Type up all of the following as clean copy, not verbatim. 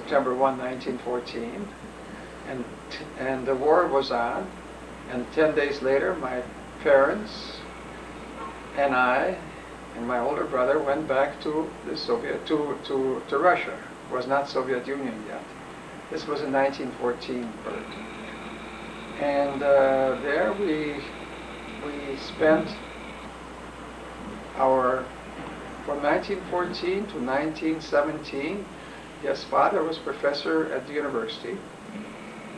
September 1, 1914, and the war was on, and 10 days later my parents and I and my older brother went back to the Soviet, to Russia. It was not Soviet Union yet. This was in 1914, Burt. And there we spent from 1914 to 1917, yes, father was professor at the university,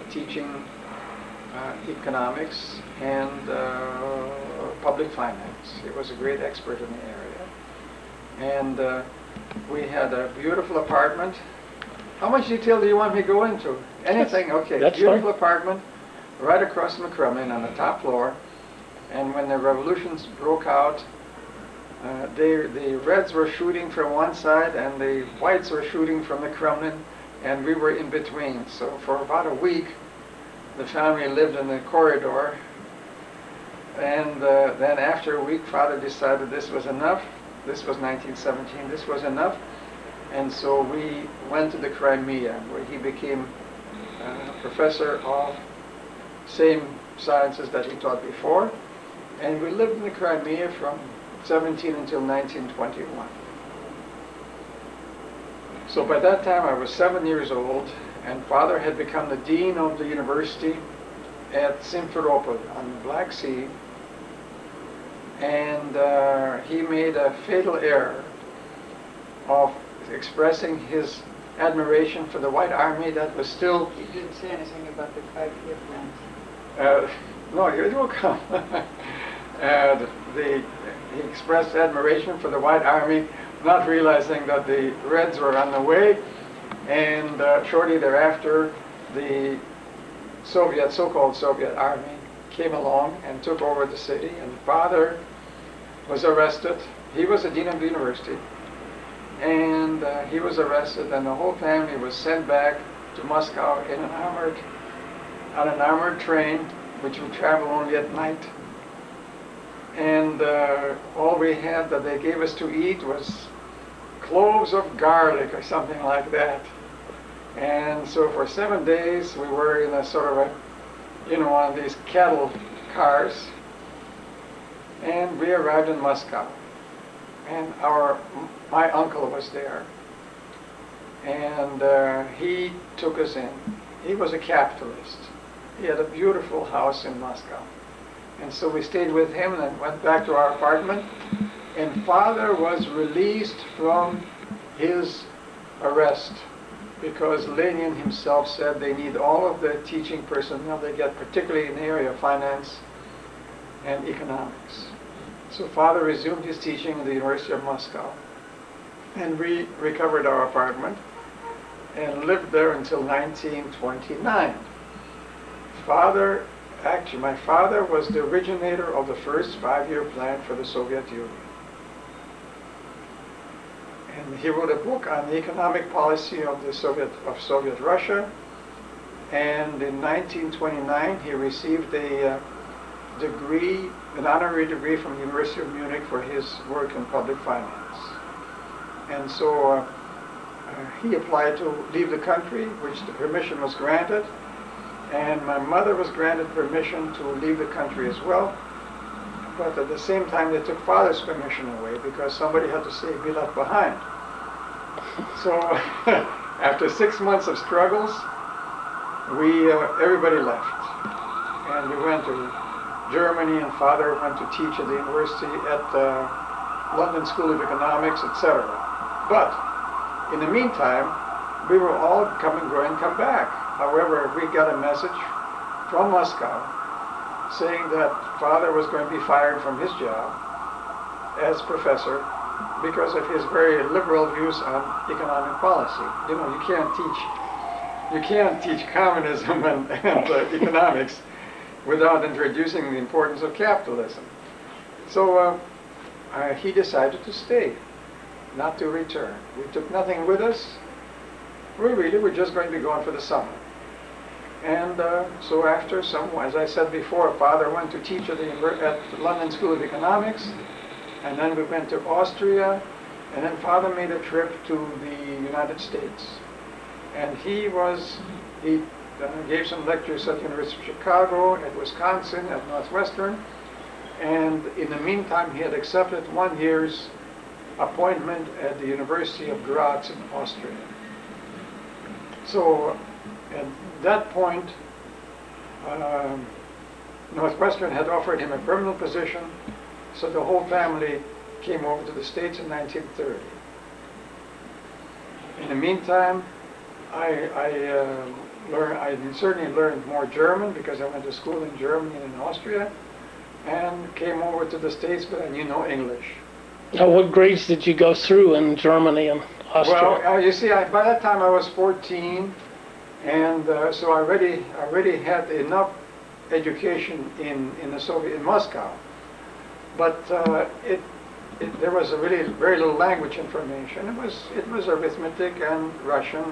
teaching economics and public finance. He was a great expert in the area. And we had a beautiful apartment. How much detail do you want me to go into? Anything? Okay. That's beautiful fine. Apartment right across from the Kremlin on the top floor. And when the revolutions broke out, the Reds were shooting from one side and the Whites were shooting from the Kremlin, and we were in between. So for about a week, the family lived in the corridor. And then after a week, father decided this was enough. This was 1917. This was enough. And so we went to the Crimea, where he became professor of same sciences that he taught before. And we lived in the Crimea from 17 until 1921. So by that time I was 7 years old, and father had become the dean of the university at Simferopol on the Black Sea. And he made a fatal error of expressing his admiration for the White Army that was still... He didn't say anything about the 5-year plans. No, it will come. He expressed admiration for the White Army, not realizing that the Reds were on the way, and shortly thereafter the so-called Soviet Army came along and took over the city, and father was arrested. He was the dean of the university, and he was arrested, and the whole family was sent back to Moscow on an armored train, which would travel only at night. And all we had that they gave us to eat was cloves of garlic or something like that. And so for 7 days we were in a sort of one of these cattle cars, and we arrived in Moscow. And my uncle was there, and he took us in. He was a capitalist. He had a beautiful house in Moscow. And so we stayed with him and then went back to our apartment. And father was released from his arrest because Lenin himself said they need all of the teaching personnel they get, particularly in the area of finance and economics. So father resumed his teaching at the University of Moscow. And we recovered our apartment and lived there until 1929. My father was the originator of the first 5-year plan for the Soviet Union. And he wrote a book on the economic policy of Soviet Russia. And in 1929, he received an honorary degree from the University of Munich for his work in public finance. And so he applied to leave the country, which the permission was granted. And my mother was granted permission to leave the country as well. But at the same time, they took father's permission away because somebody had to be left behind. So after 6 months of struggles, everybody left. And we went to Germany, and father went to teach at the university at the London School of Economics, etc. But in the meantime, we were all come back. However, we got a message from Moscow saying that father was going to be fired from his job as professor because of his very liberal views on economic policy. You can't teach communism and economics without introducing the importance of capitalism. So he decided to stay, not to return. We took nothing with us. We really were just going to be gone for the summer. And so after as I said before, father went to teach at the London School of Economics, and then we went to Austria, and then father made a trip to the United States. And he gave some lectures at the University of Chicago, at Wisconsin, at Northwestern, and in the meantime he had accepted 1 year's appointment at the University of Graz in Austria. So at that point, Northwestern had offered him a permanent position, so the whole family came over to the States in 1930. In the meantime, I certainly learned more German because I went to school in Germany and in Austria, and came over to the States, but I knew no English. Now, what grades did you go through in Germany and Austria? Well, you see, by that time I was 14, and so I already had enough education in Moscow, but there was a really very little language information. It was arithmetic and Russian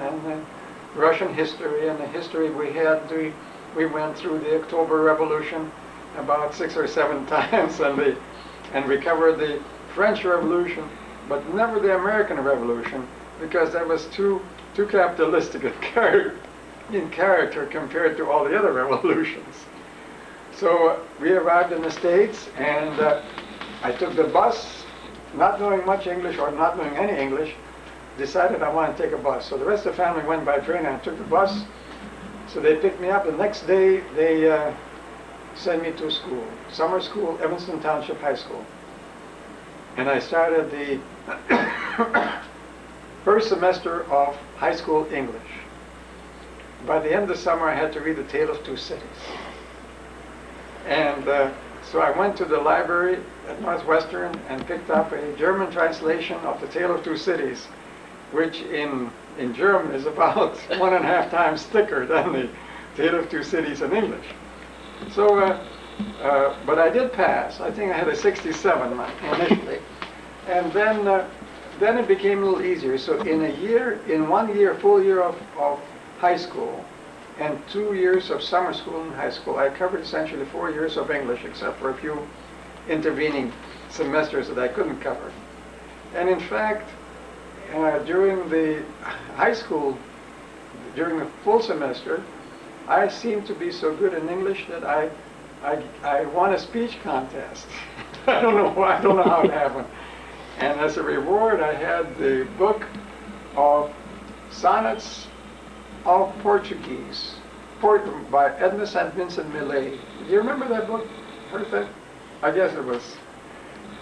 history, and the history we went through the October Revolution about 6 or 7 times, and we covered the French Revolution, but never the American Revolution, because that was too capitalistic in character compared to all the other revolutions. So we arrived in the States, and I took the bus, not knowing much English or not knowing any English, decided I want to take a bus. So the rest of the family went by train, and I took the bus. So they picked me up. The next day, they sent me to school, summer school, Evanston Township High School. And I started the first semester of high school English. By the end of the summer, I had to read The Tale of Two Cities. And so I went to the library at Northwestern and picked up a German translation of The Tale of Two Cities, which in German is about 1.5 times thicker than The Tale of Two Cities in English. So, but I did pass. I think I had a 67 initially. And then it became a little easier. So in 1 year, full year of high school, and 2 years of summer school in high school, I covered essentially 4 years of English, except for a few intervening semesters that I couldn't cover. And in fact, during the high school, during the full semester, I seemed to be so good in English that I won a speech contest. I don't know why, I don't know how it happened. And as a reward, I had the book of sonnets of Portuguese, by Edna St. Vincent Millay. Do you remember that book, Hertha? I guess it was.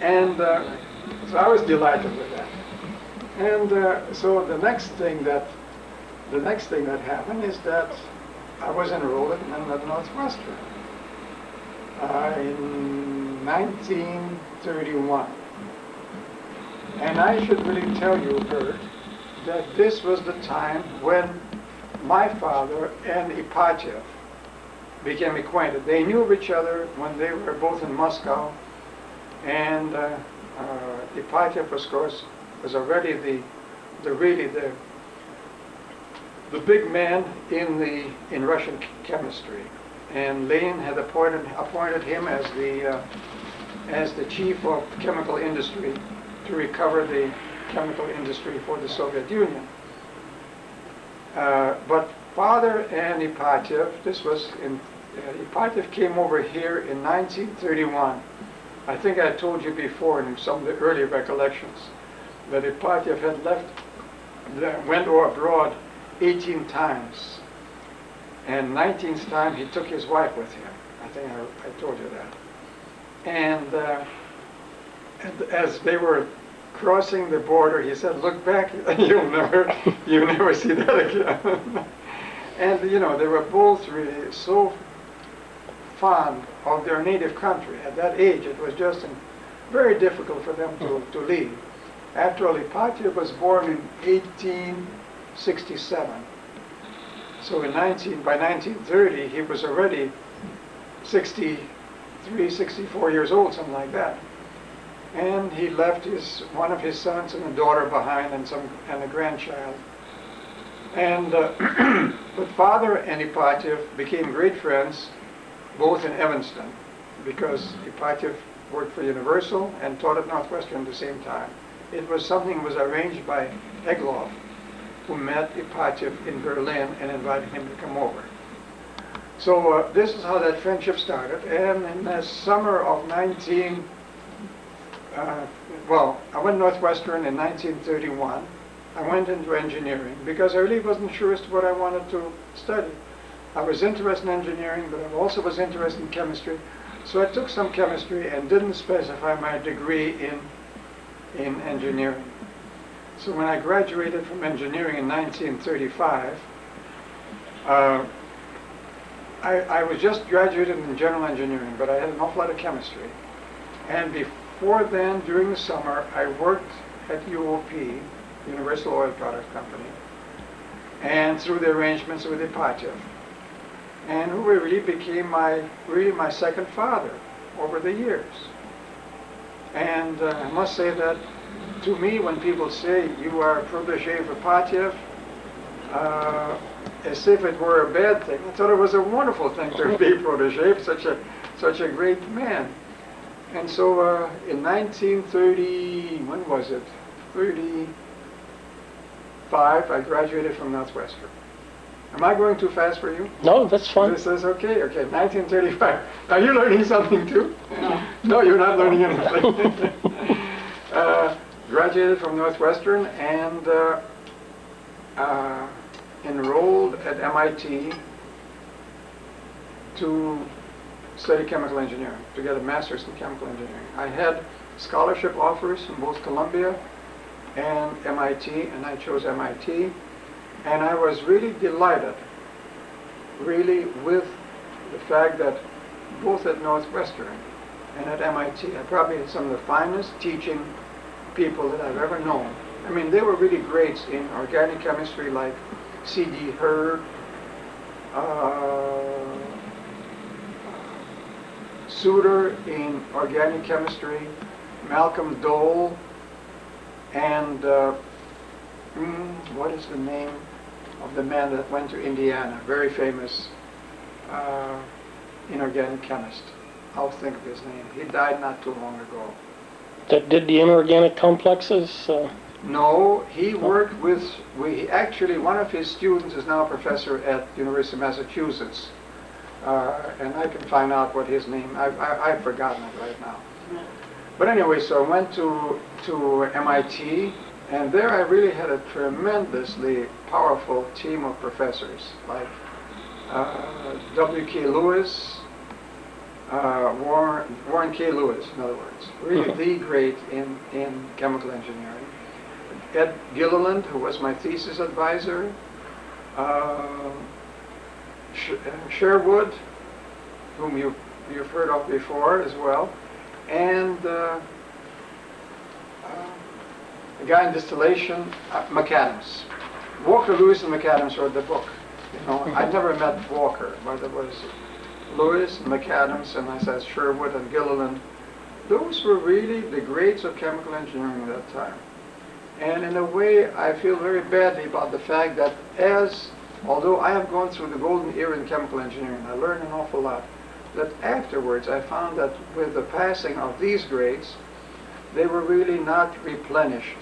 And so I was delighted with that. And so the next thing that happened is that I was enrolled at Northwestern in 1931. And I should really tell you, Burt, that this was the time when my father and Ipatiev became acquainted. They knew of each other when they were both in Moscow, and Ipatiev, of course, was already the big man in Russian chemistry, and Lenin had appointed him as the chief of chemical industry to recover the chemical industry for the Soviet Union. But father and Ipatiev, Ipatiev came over here in 1931. I think I told you before in some of the early recollections that Ipatiev had went abroad 18 times, and 19th time he took his wife with him. I think I told you that. And as they were crossing the border, he said, "Look back, you'll never see that again." And they were both really so fond of their native country. At that age, it was just very difficult for them to leave. After all, Ipatiev was born in 1867. So by 1930, he was already 63, 64 years old, something like that. And he left one of his sons and a daughter behind, and a grandchild. And but father and Ipatiev became great friends, both in Evanston, because Ipatiev worked for Universal and taught at Northwestern at the same time. It was something that was arranged by Egloff, who met Ipatiev in Berlin and invited him to come over. So this is how that friendship started. And in the summer of I went Northwestern in 1931. I went into engineering because I really wasn't sure as to what I wanted to study. I was interested in engineering, but I also was interested in chemistry. So I took some chemistry and didn't specify my degree in engineering. So when I graduated from engineering in 1935, I was just graduated in general engineering, but I had an awful lot of chemistry. And before then, during the summer, I worked at UOP, Universal Oil Products Company, and through the arrangements with Ipatiev, and who really became my second father over the years. And I must say that to me, when people say you are a protege of Ipatiev, as if it were a bad thing, I thought it was a wonderful thing to be protege of such a great man. And so in 1930, when was it? 35, I graduated from Northwestern. Am I going too fast for you? No, that's fine. This is okay. Okay, 1935. Are you learning something too? No. No, you're not learning anything. Graduated from Northwestern and enrolled at MIT to study chemical engineering, to get a master's in chemical engineering. I had scholarship offers from both Columbia and MIT, and I chose MIT. And I was really delighted, really, with the fact that both at Northwestern and at MIT, I probably had some of the finest teaching people that I've ever known. I mean, they were really greats in organic chemistry, like C.D. Hurd, Souter in organic chemistry, Malcolm Dole, and what is the name of the man that went to Indiana, very famous inorganic chemist. I'll think of his name. He died not too long ago. That did the inorganic complexes? No, he worked with, actually one of his students is now a professor at the University of Massachusetts. And I can find out what his name, I've forgotten it right now. But anyway, so I went to MIT, and there I really had a tremendously powerful team of professors, like W.K. Lewis, Warren K. Lewis, in other words, really the great in chemical engineering. Ed Gilliland, who was my thesis advisor, Sherwood, whom you've heard of before as well, and a guy in distillation, McAdams. Walker, Lewis, and McAdams wrote the book. You know, I'd never met Walker, but it was Lewis, McAdams, and I said Sherwood and Gilliland. Those were really the greats of chemical engineering at that time. And in a way, I feel very badly about the fact that although I have gone through the golden era in chemical engineering, I learned an awful lot, that afterwards I found that with the passing of these grades, they were really not replenished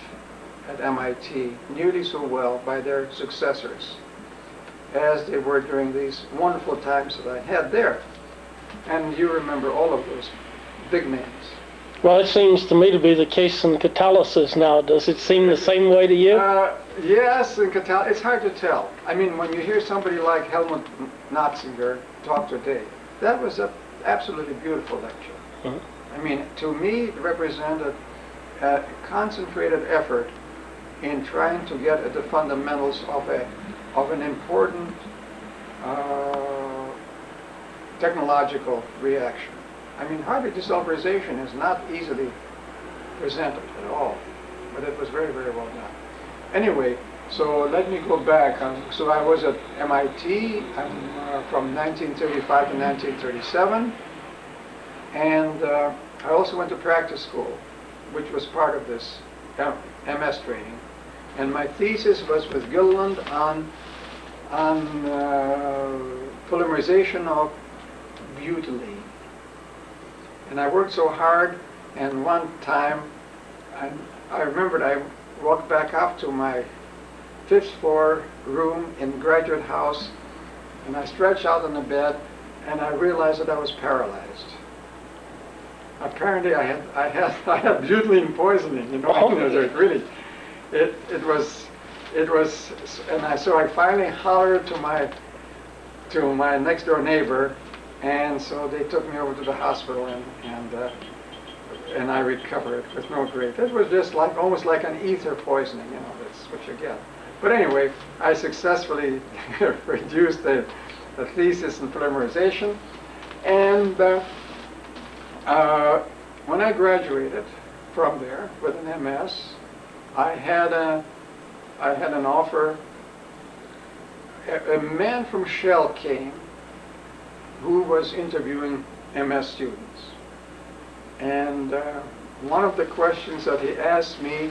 at MIT nearly so well by their successors as they were during these wonderful times that I had there. And you remember all of those big names. Well, it seems to me to be the case in catalysis now. Does it seem the same way to you? Yes, in catalysis, it's hard to tell. I mean, when you hear somebody like Helmut Notzinger talk today, that was an absolutely beautiful lecture. Mm-hmm. I mean, to me, it represented a concentrated effort in trying to get at the fundamentals of an important technological reaction. I mean, hardly desulfurization is not easily presented at all, but it was very, very well done. Anyway, so let me go back. So I was at MIT from 1935 to 1937, and I also went to practice school, which was part of this MS training. And my thesis was with Gilliland on polymerization of butylene. And I worked so hard, and one time, I remembered I walked back up to my fifth floor room in Graduate House, and I stretched out on the bed, and I realized that I was paralyzed. Apparently, I had butylene poisoning. You know, Oh. it was, and so I finally hollered to my next door neighbor, and so they took me over to the hospital, and I recovered with no great. It was just like almost like an ether poisoning. You know, that's what you get. But anyway, I successfully reduced the thesis in polymerization, and when I graduated from there with an MS, I had an offer. A man from Shell came who was interviewing MS students, and one of the questions that he asked me,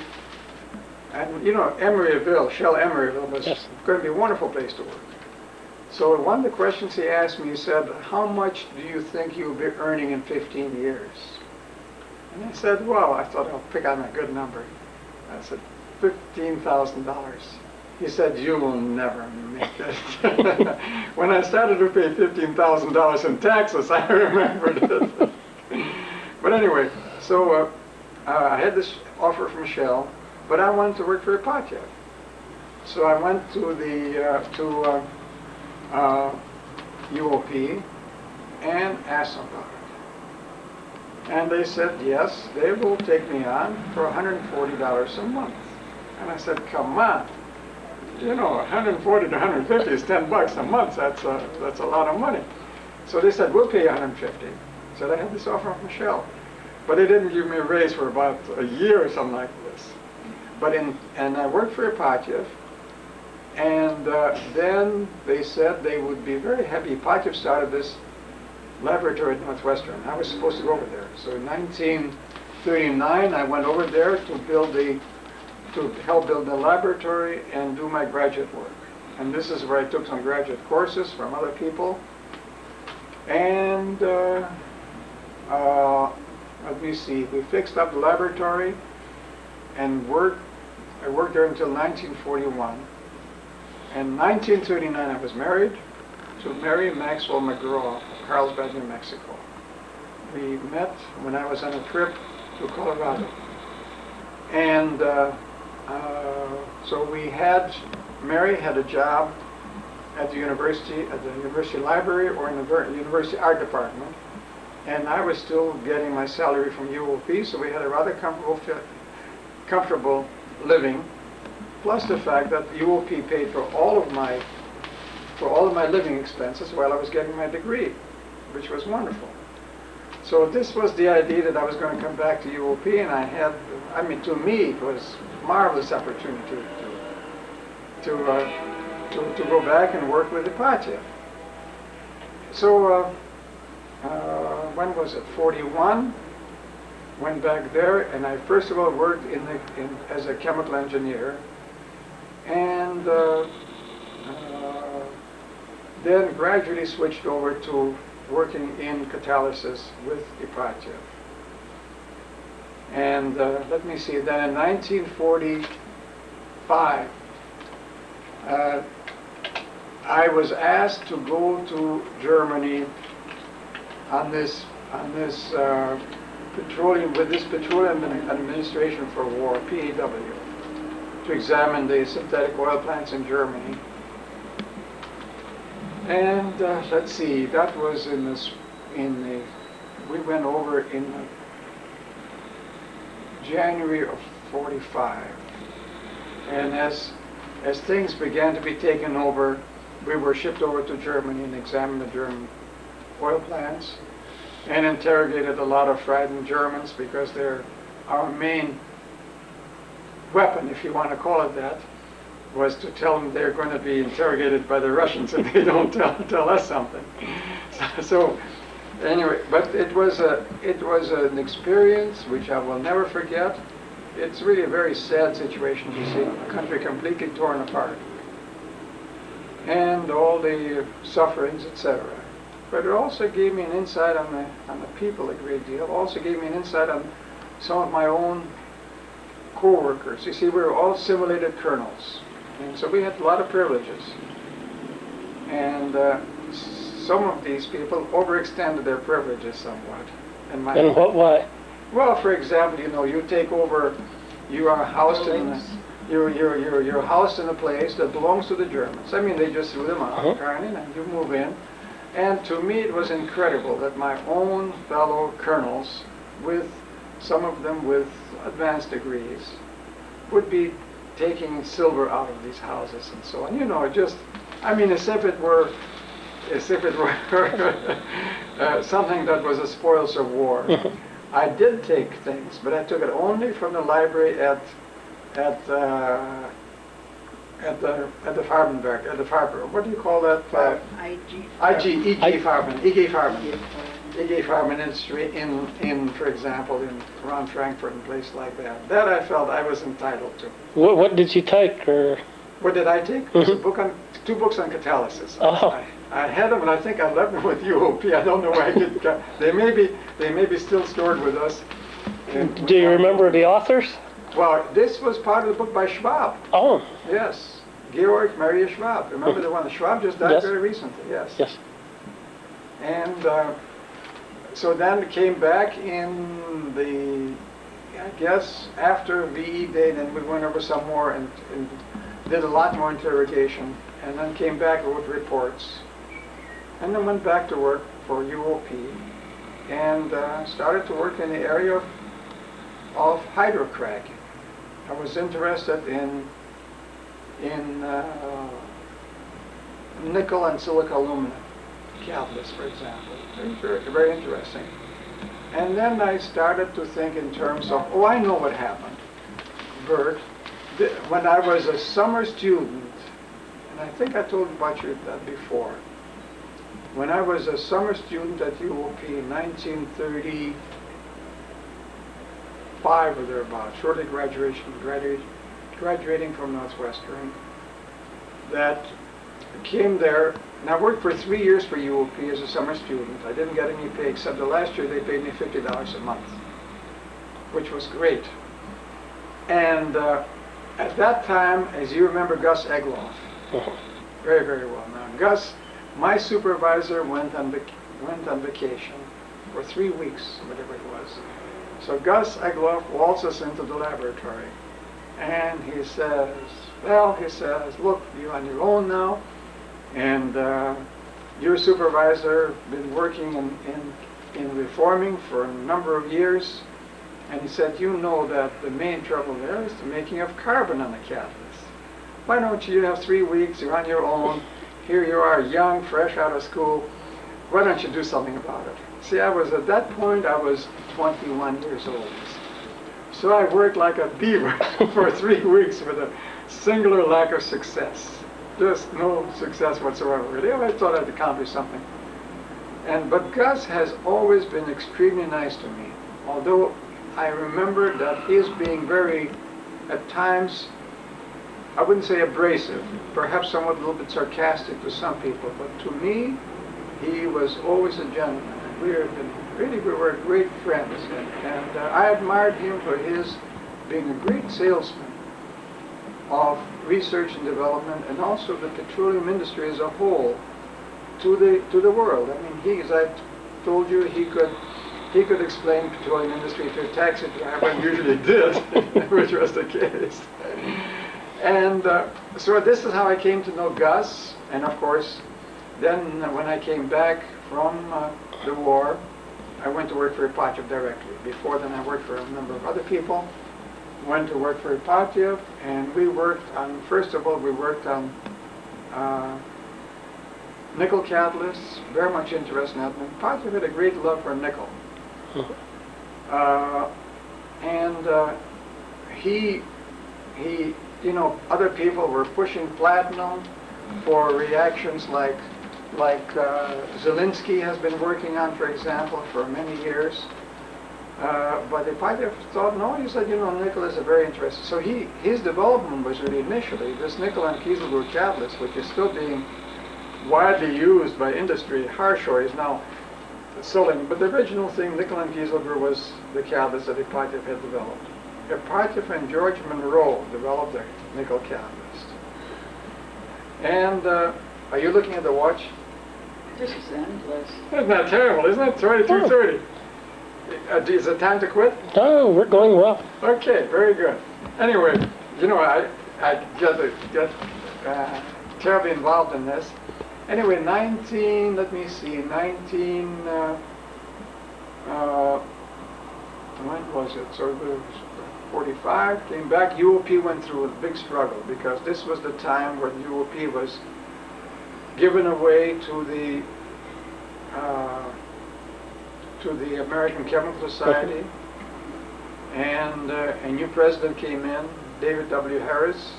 and you know, Shell Emeryville was Yes. going to be a wonderful place to work. So one of the questions he asked me, he said, "How much do you think you'll be earning in 15 years?" And I said, well, I thought I'll pick on a good number. I said, $15,000. He said, "You will never make it." When I started to pay $15,000 in taxes, I remembered it. But anyway, so I had this offer from Shell, but I wanted to work for Ipatiev. So I went to the UOP and asked them about it. And they said, yes, they will take me on for $140 a month. And I said, come on. You know, 140 to 150 is 10 bucks a month. That's a lot of money. So they said, we'll pay you 150. So I had this offer from Shell. But they didn't give me a raise for about a year or something like this. And I worked for Ipatiev. And then they said they would be very happy. Ipatiev started this laboratory at Northwestern. I was supposed to go over there. So in 1939, I went over there to help build the laboratory and do my graduate work. And this is where I took some graduate courses from other people. And let me see, we fixed up the laboratory and I worked there until 1941. In 1939, I was married to Mary Maxwell McGraw of Carlsbad, New Mexico. We met when I was on a trip to Colorado. And so Mary had a job at the university library or in the university art department. And I was still getting my salary from UOP, so we had a rather comfortable living. Plus the fact that UOP paid for all of my living expenses while I was getting my degree, which was wonderful. So this was the idea that I was going to come back to UOP, and to me, it was a marvelous opportunity to go back and work with Ipatiev. So when was it? 41. Went back there, and I first of all worked as a chemical engineer. And then gradually switched over to working in catalysis with Ipatiev. And let me see, then in 1945, I was asked to go to Germany on this Petroleum Administration for War, PAW, to examine the synthetic oil plants in Germany. And let's see, that was we went over in January of 45. And as things began to be taken over, we were shipped over to Germany and examined the German oil plants and interrogated a lot of frightened Germans, because they're our main weapon, if you want to call it that, was to tell them they're going to be interrogated by the Russians if they don't tell us something. So anyway, but it was an experience which I will never forget. It's really a very sad situation to see a country completely torn apart, and all the sufferings, etc. But it also gave me an insight on the people a great deal. Also gave me an insight on some of my own co-workers. You see, we were all simulated colonels. And so we had a lot of privileges. And some of these people overextended their privileges somewhat. In my In what way? Well, for example, you know, you take over, you are housed in, you're housed in a place that belongs to the Germans. I mean, they just threw them out, apparently, and you move in. And to me, it was incredible that my own fellow colonels, with some of them with advanced degrees, would be taking silver out of these houses and so on. You know, just, I mean, as if it were something that was the spoils of war. I did take things, but I took it only from the library at the Farbenberg, at the Farber. What do you call that? E.G. Farben Industry in, for example, around Frankfurt and places like that. That I felt I was entitled to. What did you take, or? What did I take? It was a book on, 2 books on catalysis. Oh. I had them, and I think I left them with UOP. I don't know where I did. They may be still stored with us. Do you remember the authors? Well, this was part of the book by Schwab. Oh. Yes, Georg Maria Schwab. Remember the one? Schwab just died very recently. Yes. Yes. And so then came back in the, I guess, after VE Day, then we went over some more and did a lot more interrogation, and then came back with reports. And then went back to work for UOP and started to work in the area of hydrocracking. I was interested in nickel and silica aluminum catalysts, for example. Very, very interesting. And then I started to think in terms of, oh, I know what happened, Burt. When I was a summer student, and I think I told about you that before, when I was a summer student at UOP in 1935 or thereabouts, shortly graduating from Northwestern, that came there, and I worked for 3 years for UOP as a summer student. I didn't get any pay, except the last year they paid me $50 a month, which was great. And at that time, as you remember, Gus Egloff, very, very well known. Gus, my supervisor, went on vacation for 3 weeks, whatever it was. So Gus Egloff waltzes us into the laboratory, and he says, well, he says, look, you're on your own now, and your supervisor been working in reforming for a number of years, and he said, you know that the main trouble there is the making of carbon on the catalyst. Why don't you have 3 weeks, you're on your own, here you are, young, fresh out of school, why don't you do something about it? See, at that point, I was 21 years old. So I worked like a beaver for 3 weeks with a singular lack of success. Just no success whatsoever, really. I thought I'd accomplished something. But Gus has always been extremely nice to me, although I remember that his being very, at times, I wouldn't say abrasive, perhaps somewhat a little bit sarcastic to some people, but to me, he was always a gentleman. We were great friends, and I admired him for his being a great salesman of research and development, and also the petroleum industry as a whole to the world. I mean, he, as I told you, he could explain petroleum industry to a taxi driver, and usually did, which was the case. And so this is how I came to know Gus, and of course, then when I came back from the war, I went to work for Ipatiev directly. Before then, I worked for a number of other people. Went to work for Ipatiev, and we worked on, first of all, we worked on nickel catalysts, very much interested in that. Ipatiev had a great love for nickel. He, you know, other people were pushing platinum for reactions like Zelinsky has been working on, for example, for many years. But Ipatiev thought, no, he said, you know, nickel is a very interesting. So his development was really initially this nickel and Kieselguhr catalyst, which is still being widely used by industry. Harshoy is now selling, but the original thing, nickel and Kieselguhr, was the catalyst that Ipatiev had developed. Ipatiev and George Monroe developed the nickel catalyst. And are you looking at the watch? This is endless. Isn't that terrible, isn't it? 22:30. Is it time to quit? Oh, we're going well. Okay, very good. Anyway, you know, I get terribly involved in this. Anyway, let me see, when was it? So it was 45, came back. UOP went through a big struggle because this was the time when UOP was given away to the American Chemical Society, and a new president came in, David W. Harris,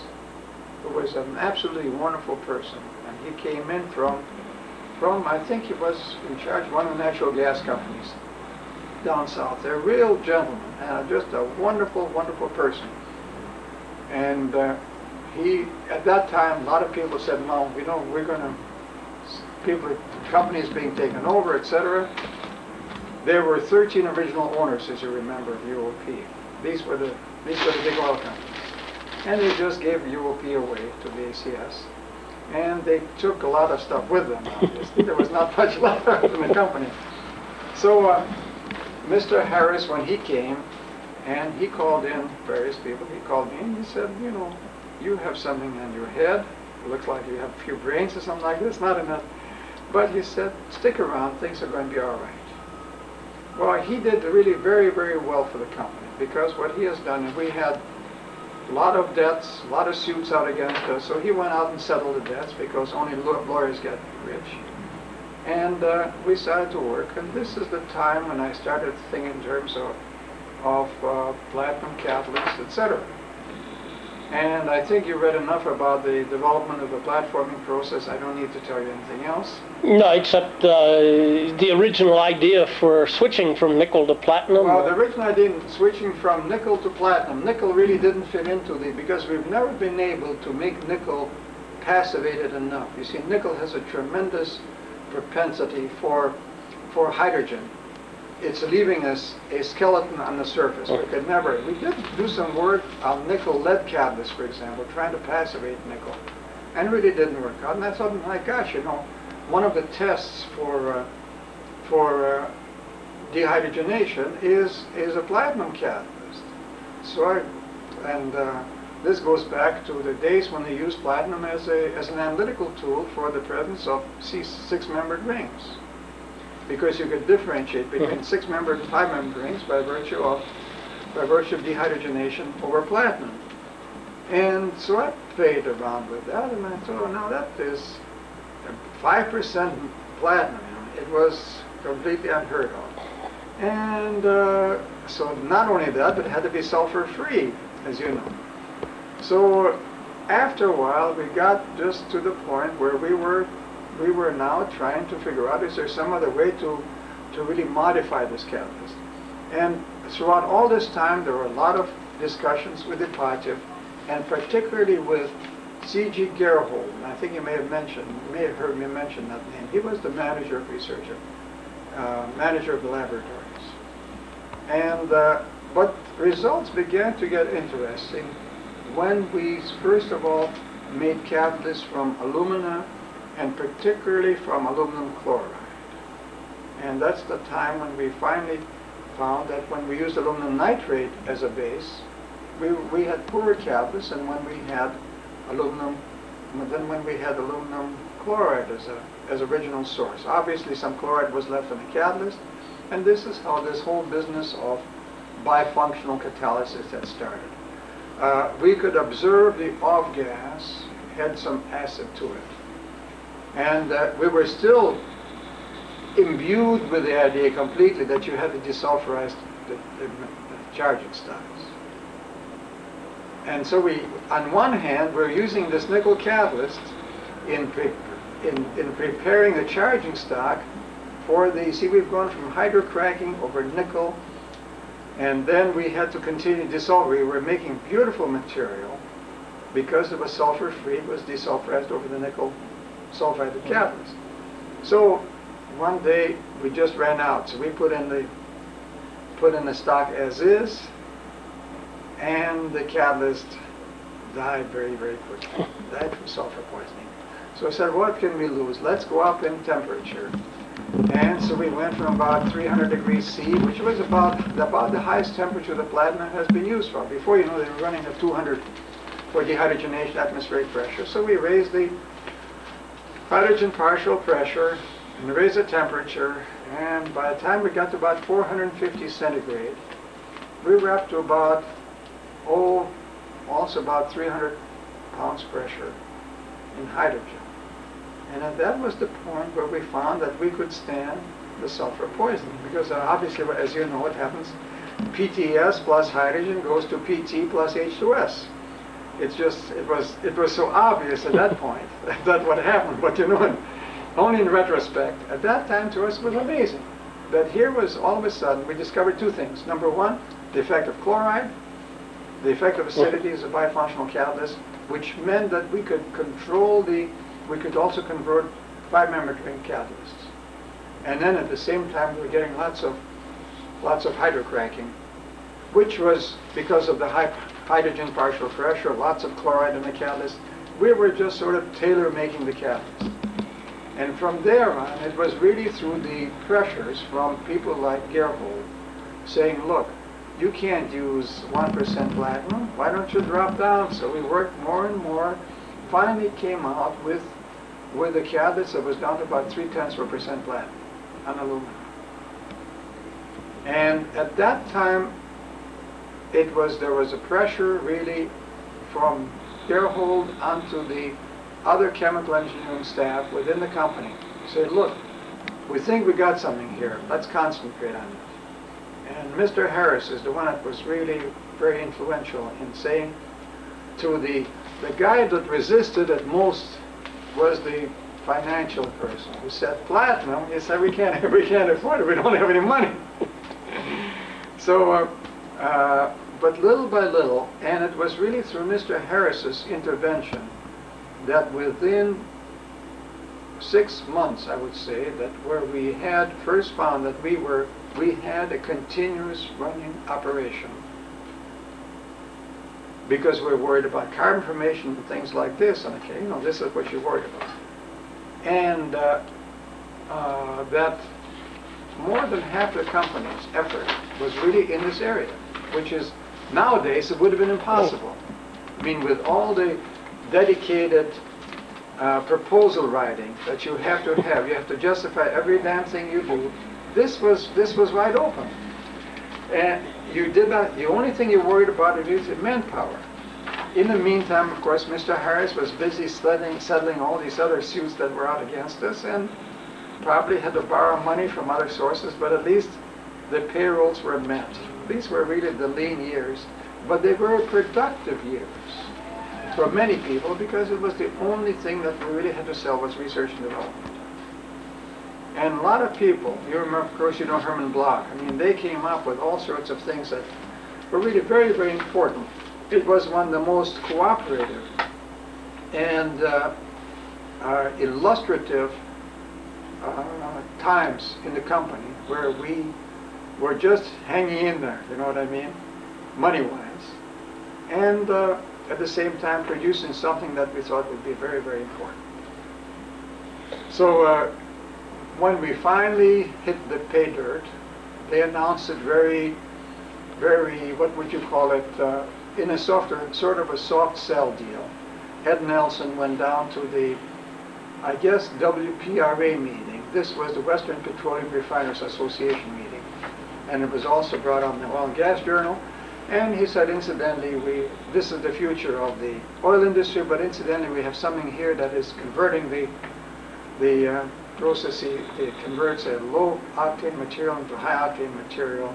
who was an absolutely wonderful person, and he came in from I think he was in charge of one of the natural gas companies down south. They're real gentlemen, and just a wonderful, wonderful person. And he, at that time, a lot of people said, no, we're going to, companies being taken over, etc. There were 13 original owners, as you remember, of UOP. These were the big oil companies. And they just gave UOP away to the ACS. And they took a lot of stuff with them, obviously. There was not much left in the company. So Mr. Harris, when he came, and he called in various people, he called me and he said, you have something on your head. It looks like you have a few brains or something like this, not enough. But he said, stick around, things are going to be all right. Well, he did really very, very well for the company, because what he has done, and we had a lot of debts, a lot of suits out against us, so he went out and settled the debts because only lawyers get rich. And we started to work, and this is the time when I started thinking in terms of platinum catalysts, etc. And I think you read enough about the development of the platforming process. I don't need to tell you anything else. No, except the original idea for switching from nickel to platinum. Well, the original idea switching from nickel to platinum, nickel really didn't fit into because we've never been able to make nickel passivated enough. You see, nickel has a tremendous propensity for hydrogen. It's leaving us a skeleton on the surface. We did do some work on nickel lead catalysts, for example, trying to passivate nickel, and really didn't work out. And I thought, my gosh, one of the tests for dehydrogenation is a platinum catalyst. So this goes back to the days when they used platinum as an analytical tool for the presence of six-membered rings, because you could differentiate between six-membered and five-membered rings by virtue of dehydrogenation over platinum. And so I played around with that, and I thought, now that is 5% platinum. It was completely unheard of. And so not only that, but it had to be sulfur-free, as you know. So after a while, we got just to the point where we were now trying to figure out, is there some other way to really modify this catalyst? And throughout all this time, there were a lot of discussions with Ipatiev, and particularly with C.G. Gerhold. And I think you may have heard me mention that name. He was the manager of research, manager of the laboratories. And but results began to get interesting when we first of all made catalysts from alumina, and particularly from aluminum chloride. And that's the time when we finally found that when we used aluminum nitrate as a base, we had poorer catalysts than when we had aluminum chloride as original source. Obviously, some chloride was left in the catalyst, and this is how this whole business of bifunctional catalysis had started. We could observe the off gas had some acid to it. And we were still imbued with the idea completely that you had to desulfurize the charging stocks. And so on one hand, we're using this nickel catalyst in preparing the charging stock for we've gone from hydrocracking over nickel, and then we had to continue desulfurizing. We were making beautiful material because it was sulfur-free. It was desulfurized over the nickel sulfide catalyst. So one day we just ran out, so we put in the stock as is, and the catalyst died very, very quickly. Died from sulfur poisoning. So I said, what can we lose? Let's go up in temperature. And so we went from about 300 degrees C, which was about the highest temperature the platinum has been used for. Before, you know, they were running at 200 for dehydrogenation atmospheric pressure. So we raised the hydrogen partial pressure and raised the temperature. And by the time we got to about 450 centigrade, we were up to about, also about 300 pounds pressure in hydrogen. And that was the point where we found that we could stand the sulfur poisoning. Because obviously, as you know, what happens, PTS plus hydrogen goes to PT plus H2S. It was so obvious at that point that what happened. But you know, only in retrospect, at that time to us it was amazing. That here was all of a sudden, we discovered two things. Number one, the effect of chloride, the effect of acidity as a bifunctional catalyst, which meant that we could we could also convert 5-membered ring catalysts. And then at the same time, we were getting lots of hydrocracking, which was because of the high hydrogen partial pressure, lots of chloride in the catalyst. We were just sort of tailor-making the catalyst. And from there on, it was really through the pressures from people like Gerhold saying, look, you can't use 1% platinum. Why don't you drop down? So we worked more and more. Finally came out with a catalyst that was down to about 0.3% platinum on aluminum. And at that time, there was a pressure really from Gerhold onto the other chemical engineering staff within the company. Said, look, we think we got something here. Let's concentrate on it. And Mr. Harris is the one that was really very influential in saying to the guy that resisted at most was the financial person who said, platinum, he said, we can't afford it, we don't have any money. So, but little by little, and it was really through Mr. Harris's intervention that within 6 months, I would say, that where we had first found that we had a continuous running operation, because we're worried about carbon formation and things like this, and okay, you know, this is what you're worried about. And that more than half the company's effort was really in this area, which is, nowadays, it would have been impossible. I mean, with all the dedicated proposal writing that you have to justify every damn thing you do, this was wide open. And the only thing you worried about is manpower. In the meantime, of course, Mr. Harris was busy settling all these other suits that were out against us, and probably had to borrow money from other sources, but at least the payrolls were met. These were really the lean years, but they were productive years for many people, because it was the only thing that we really had to sell was research and development. And a lot of people, you remember, of course, you know Herman Bloch. I mean, they came up with all sorts of things that were really very, very important. It was one of the most cooperative and illustrative times in the company where we were just hanging in there, you know what I mean, money-wise, and at the same time producing something that we thought would be very, very important. So when we finally hit the pay dirt, they announced it very, very, what would you call it, in a sort of a soft sell deal. Ed Nelson went down to the, I guess, WPRA meeting. This was the Western Petroleum Refiners Association meeting, and it was also brought on the Oil and Gas Journal. And he said, incidentally, this is the future of the oil industry, but incidentally, we have something here that is converting the process. It converts a low-octane material into high-octane material,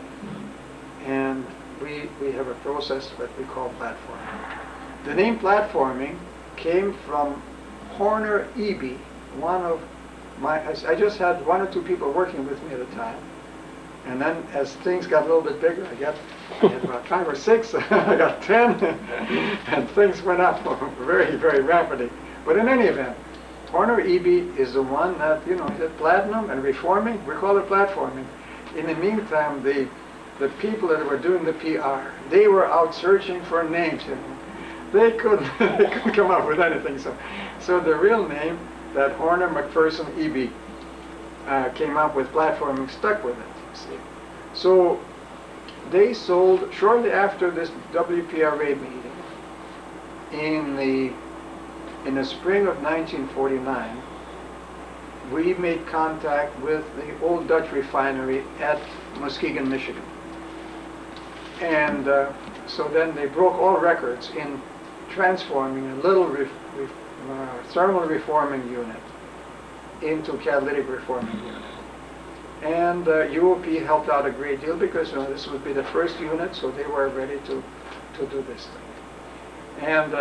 and we have a process that we call platforming. The name platforming came from Horner Eby, one of my, I just had 1 or 2 people working with me at the time, and then as things got a little bit bigger, I had about 5 or 6, I got 10, and things went up very, very rapidly. But in any event, Horner Eby is the one that, you know, did platinum and reforming. We call it platforming. In the meantime, the people that were doing the PR, they were out searching for names, you know. they couldn't come up with anything. So the real name that Horner McPherson EB came up with, platforming, stuck with it. You see, so they sold shortly after this WPRA meeting in the spring of 1949. We made contact with the old Dutch refinery at Muskegon, Michigan. And so then they broke all records in transforming a little thermal reforming unit into catalytic reforming unit. And UOP helped out a great deal because this would be the first unit, so they were ready to do this thing. And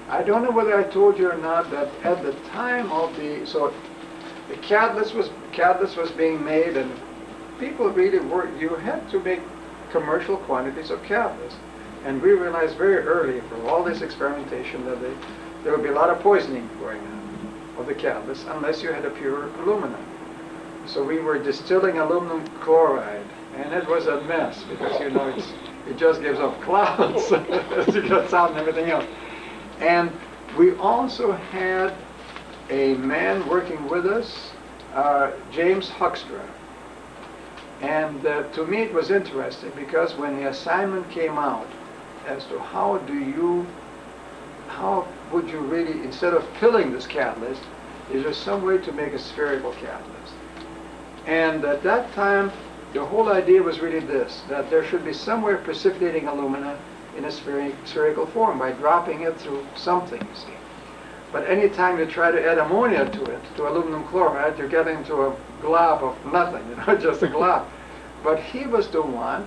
I don't know whether I told you or not that at the time of the catalyst was being made, and people really you had to make commercial quantities of catalyst. And we realized very early from all this experimentation that there would be a lot of poisoning going on of the catalyst unless you had a pure aluminum. So we were distilling aluminum chloride, and it was a mess because it just gives off clouds as you get out and everything else. And we also had a man working with us, James Huckstra. And to me it was interesting because when the assignment came out as to how would you really, instead of filling this catalyst, is there some way to make a spherical catalyst? And at that time, the whole idea was really this, that there should be some way of precipitating alumina in a spherical form by dropping it through something, you see. But any time you try to add ammonia to it, to aluminum chloride, you're getting to a glob of nothing, just a glob. But he was the one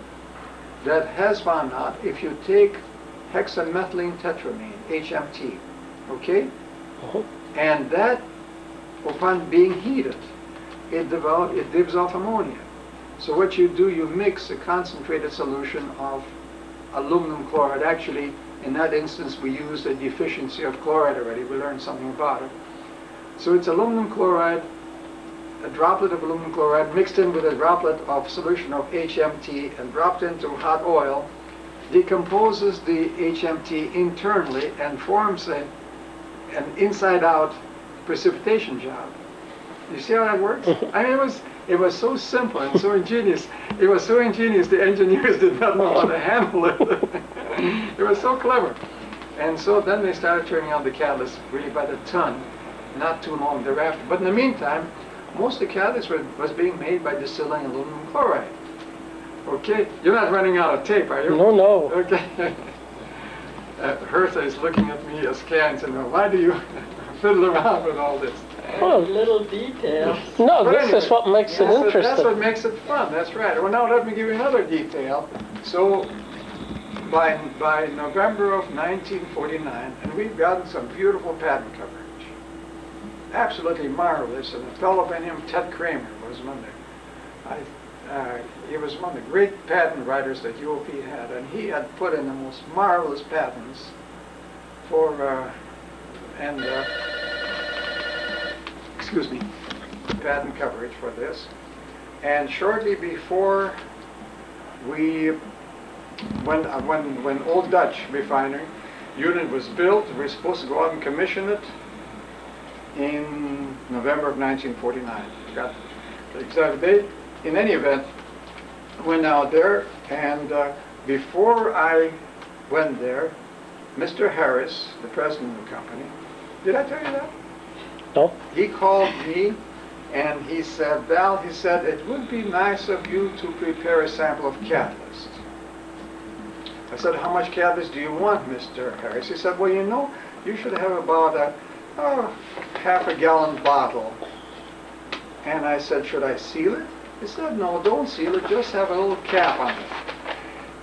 that has found out if you take hexamethylene tetramine, HMT, okay? Uh-huh. And that, upon being heated, it gives off ammonia. So what you do, you mix a concentrated solution of aluminum chloride. Actually, in that instance, we used a deficiency of chloride already. We learned something about it. So it's aluminum chloride, a droplet of aluminum chloride mixed in with a droplet of solution of HMT and dropped into hot oil, decomposes the HMT internally and forms an inside-out precipitation job. You see how that works? I mean, it was so simple and so ingenious. It was so ingenious the engineers did not know how to handle it. It was so clever. And so then they started turning out the catalyst really by the ton, not too long thereafter. But in the meantime, most of the catalyst was being made by distilling aluminum chloride. Okay? You're not running out of tape, are you? No, no. Okay. Hertha is looking at me askance and why do you fiddle around with all this? Well, Little details. no, But this anyway, is what makes it That's interesting. what makes it fun, that's right. Well, now let me give you another detail. So, by November of 1949, and we've gotten some beautiful patent coverage. Absolutely marvelous, and a fellow by name Ted Kramer was one he was one of the great patent writers that UOP had, and he had put in the most marvelous patents for, patent coverage for this. And shortly before when Old Dutch refinery unit was built, we were supposed to go out and commission it in November of 1949. Got the exact date. In any event, went out there, and before I went there, Mr. Harris, the president of the company, did I tell you that? No? He called me and he said, Val, he said, it would be nice of you to prepare a sample of catalyst. I said, how much catalyst do you want, Mr. Harris? He said, well, you should have about a half a gallon bottle. And I said, should I seal it? He said, no, don't seal it, just have a little cap on it.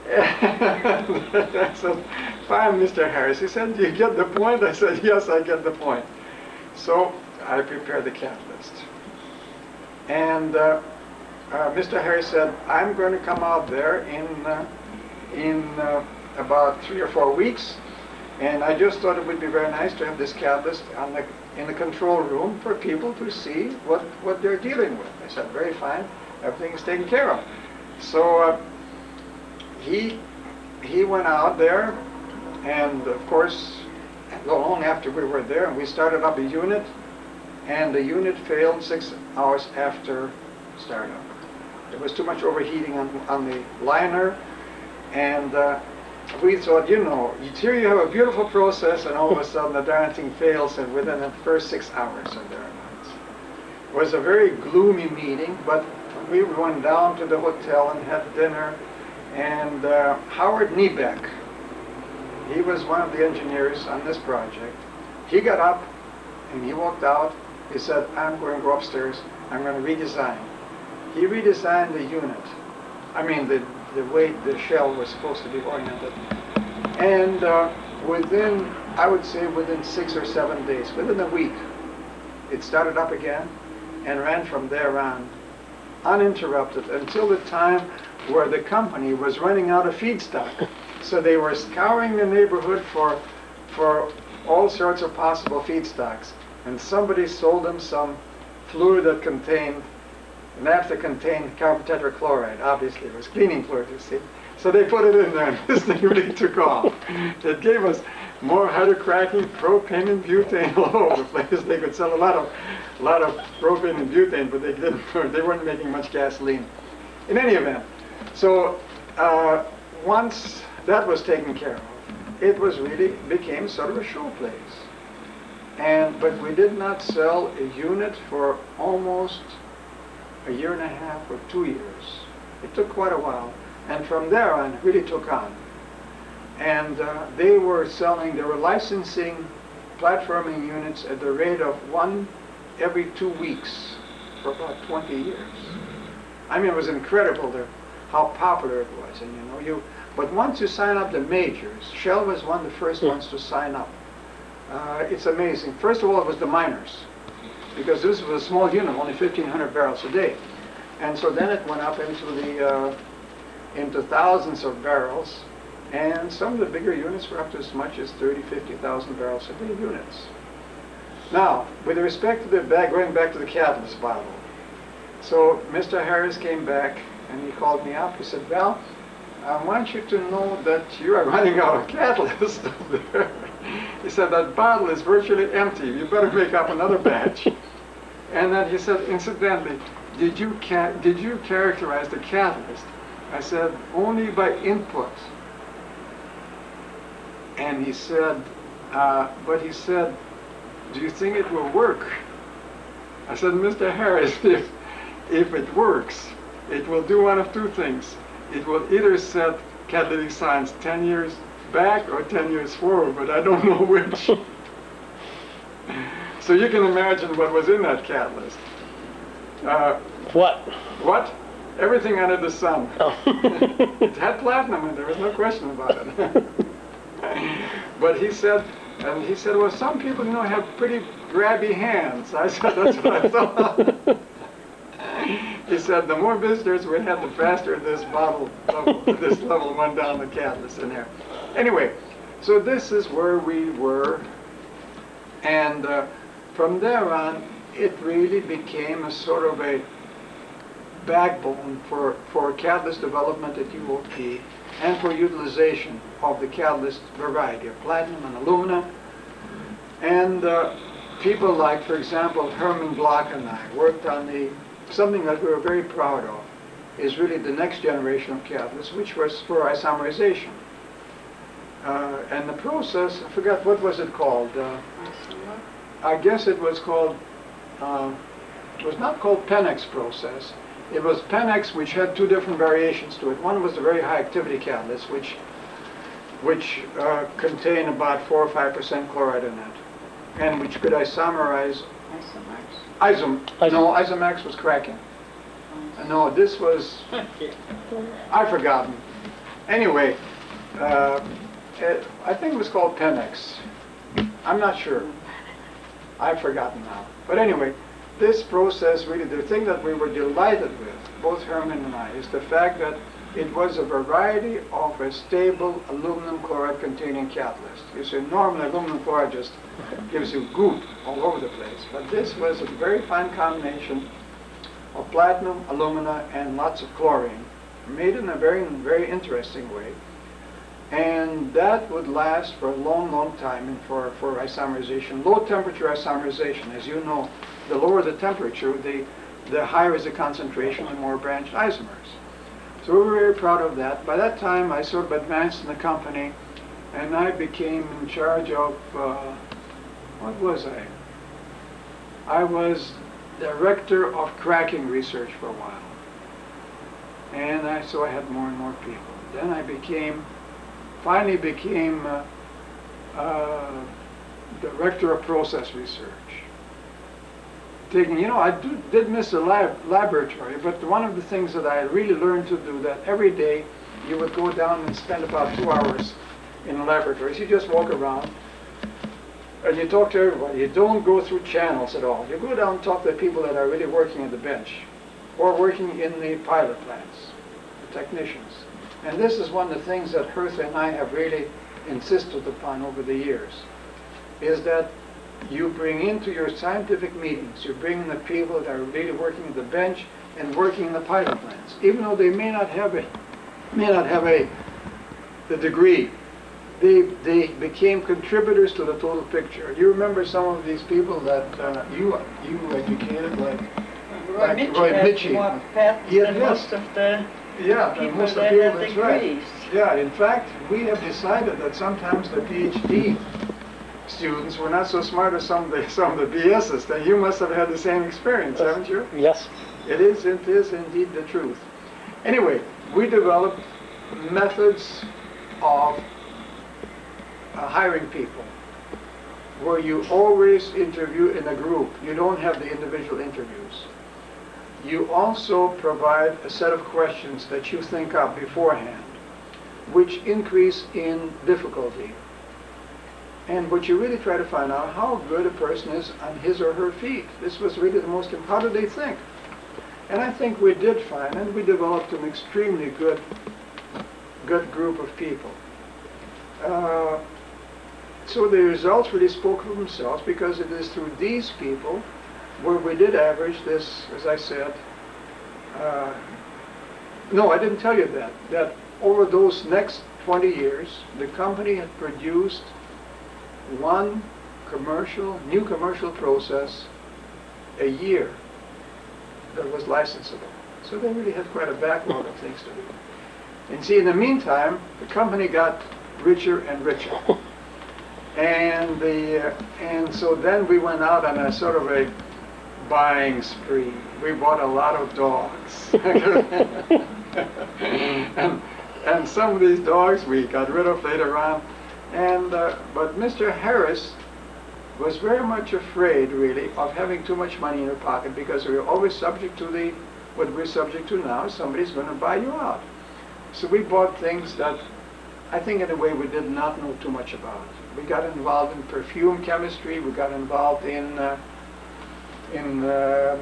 I said, fine, Mr. Harris. He said, do you get the point? I said, yes, I get the point. So I prepared the catalyst. And Mr. Harris said, I'm going to come out there in about 3 or 4 weeks, and I just thought it would be very nice to have this catalyst in the control room for people to see what they're dealing with. I said, very fine, everything is taken care of. So he went out there, and of course long after we were there, and we started up a unit, and the unit failed 6 hours after startup. There was too much overheating on the liner, and we thought, you know, here you have a beautiful process, and all of a sudden the darn thing fails, and within the first 6 hours or thereabouts. It was a very gloomy meeting, but we went down to the hotel and had dinner, and Howard Niebeck, he was one of the engineers on this project. He got up and he walked out. He said, I'm going to go upstairs. I'm going to redesign. He redesigned the unit. I mean, the way the shell was supposed to be oriented. And within, I would say within 6 or 7 days, within a week, it started up again and ran from there on, uninterrupted, until the time where the company was running out of feedstock. So they were scouring the neighborhood for all sorts of possible feedstocks. And somebody sold them some fluid that contained, naphtha contained carbon tetrachloride. Obviously, it was cleaning fluid, you see. So they put it in there, and this thing really took off. It gave us more hydrocracking, propane and butane all over the place. They could sell a lot of propane and butane, but they weren't making much gasoline. In any event, so once that was taken care of, it was really became sort of a showplace. But we did not sell a unit for almost a year and a half or 2 years. It took quite a while. And from there on, it really took on. And they were licensing platforming units at the rate of 1 every 2 weeks for about 20 years. I mean, it was incredible how popular it was. And but once you sign up the majors, Shell was one of the first ones to sign up. It's amazing. First of all, it was the miners, because this was a small unit, only 1,500 barrels a day. And so then it went up into thousands of barrels, and some of the bigger units were up to as much as 30,000, 50,000 barrels a day units. Now, with respect to going back to the catalyst bottle, so Mr. Harris came back and he called me up. He said, Val, I want you to know that you are running out of catalyst over there. He said, that bottle is virtually empty. You better make up another batch. And then he said, incidentally, did you characterize the catalyst? I said, only by input. And he said, do you think it will work? I said, Mr. Harris, if it works, it will do one of two things. It will either set catalytic science 10 years back or 10 years forward, but I don't know which. So you can imagine what was in that catalyst. What? What? Everything under the sun. Oh. It had platinum in there, there's no question about it. But he said, well, some people, have pretty grabby hands. I said, that's what I thought. He said, the more visitors we had, the faster this level went down the catalyst in there. Anyway, so this is where we were. And from there on, it really became a sort of a backbone for catalyst development at UOP and for utilization of the catalyst variety of platinum and alumina. And people like, for example, Herman Block and I worked on something that we were very proud of, is really the next generation of catalysts, which was for isomerization. And the process, I forgot, what was it called? I guess it was called, it was not called Pennex process. It was Pennex, which had two different variations to it. One was the very high activity catalyst, which contained about 4 or 5% chloride in it, and which could isomerize. No, Isomax was cracking. No, this was, I've forgotten. Anyway, I think it was called Pennex. I'm not sure. I've forgotten now. But anyway, this process really, the thing that we were delighted with, both Herman and I, is the fact that it was a variety of a stable aluminum chloride containing catalyst. You see, normally aluminum chloride just gives you goop all over the place, but this was a very fine combination of platinum, alumina, and lots of chlorine, made in a very, very interesting way. And that would last for a long, long time and for isomerization. Low temperature isomerization, as you know, the lower the temperature, the higher is the concentration, the more branched isomers. So we were very proud of that. By that time, I sort of advanced in the company, and I became in charge of, what was I? I was director of cracking research for a while. And so I had more and more people. Then I finally became director of process research. I did miss the laboratory, but one of the things that I really learned to do, that every day you would go down and spend about 2 hours in the laboratories. You just walk around and you talk to everybody. You don't go through channels at all. You go down and talk to the people that are really working at the bench or working in the pilot plants, the technicians. And this is one of the things that Hertha and I have really insisted upon over the years, is that you bring into your scientific meetings, you bring in the people that are really working at the bench and working in the pilot plants, even though they may not have the degree. They became contributors to the total picture. You remember some of these people that you educated, like Roy Mitchell. More patents than most of the people most of that the people, have that's degrees. right. Yeah, in fact, we have decided that sometimes the PhD students were not so smart as some of the BSs. Then you must have had the same experience, haven't you? Yes. It is indeed the truth. Anyway, we developed methods of hiring people where you always interview in a group. You don't have the individual interviews. You also provide a set of questions that you think up beforehand, which increase in difficulty. And what you really try to find out how good a person is on his or her feet. This was really the most important. How do they think? And I think we did fine, and we developed an extremely good group of people. So the results really spoke for themselves, because it is through these people where we did average this, as I said. No, I didn't tell you that over those next 20 years, the company had produced one new commercial process a year that was licensable. So they really had quite a backlog of things to do. And see, in the meantime, the company got richer and richer. And so then we went out on a sort of a buying spree. We bought a lot of dogs. and some of these dogs we got rid of later on. But Mr. Harris was very much afraid, really, of having too much money in your pocket, because we were always subject to what we're subject to now. Somebody's going to buy you out. So we bought things that I think in a way we did not know too much about. We got involved in perfume chemistry. We got involved in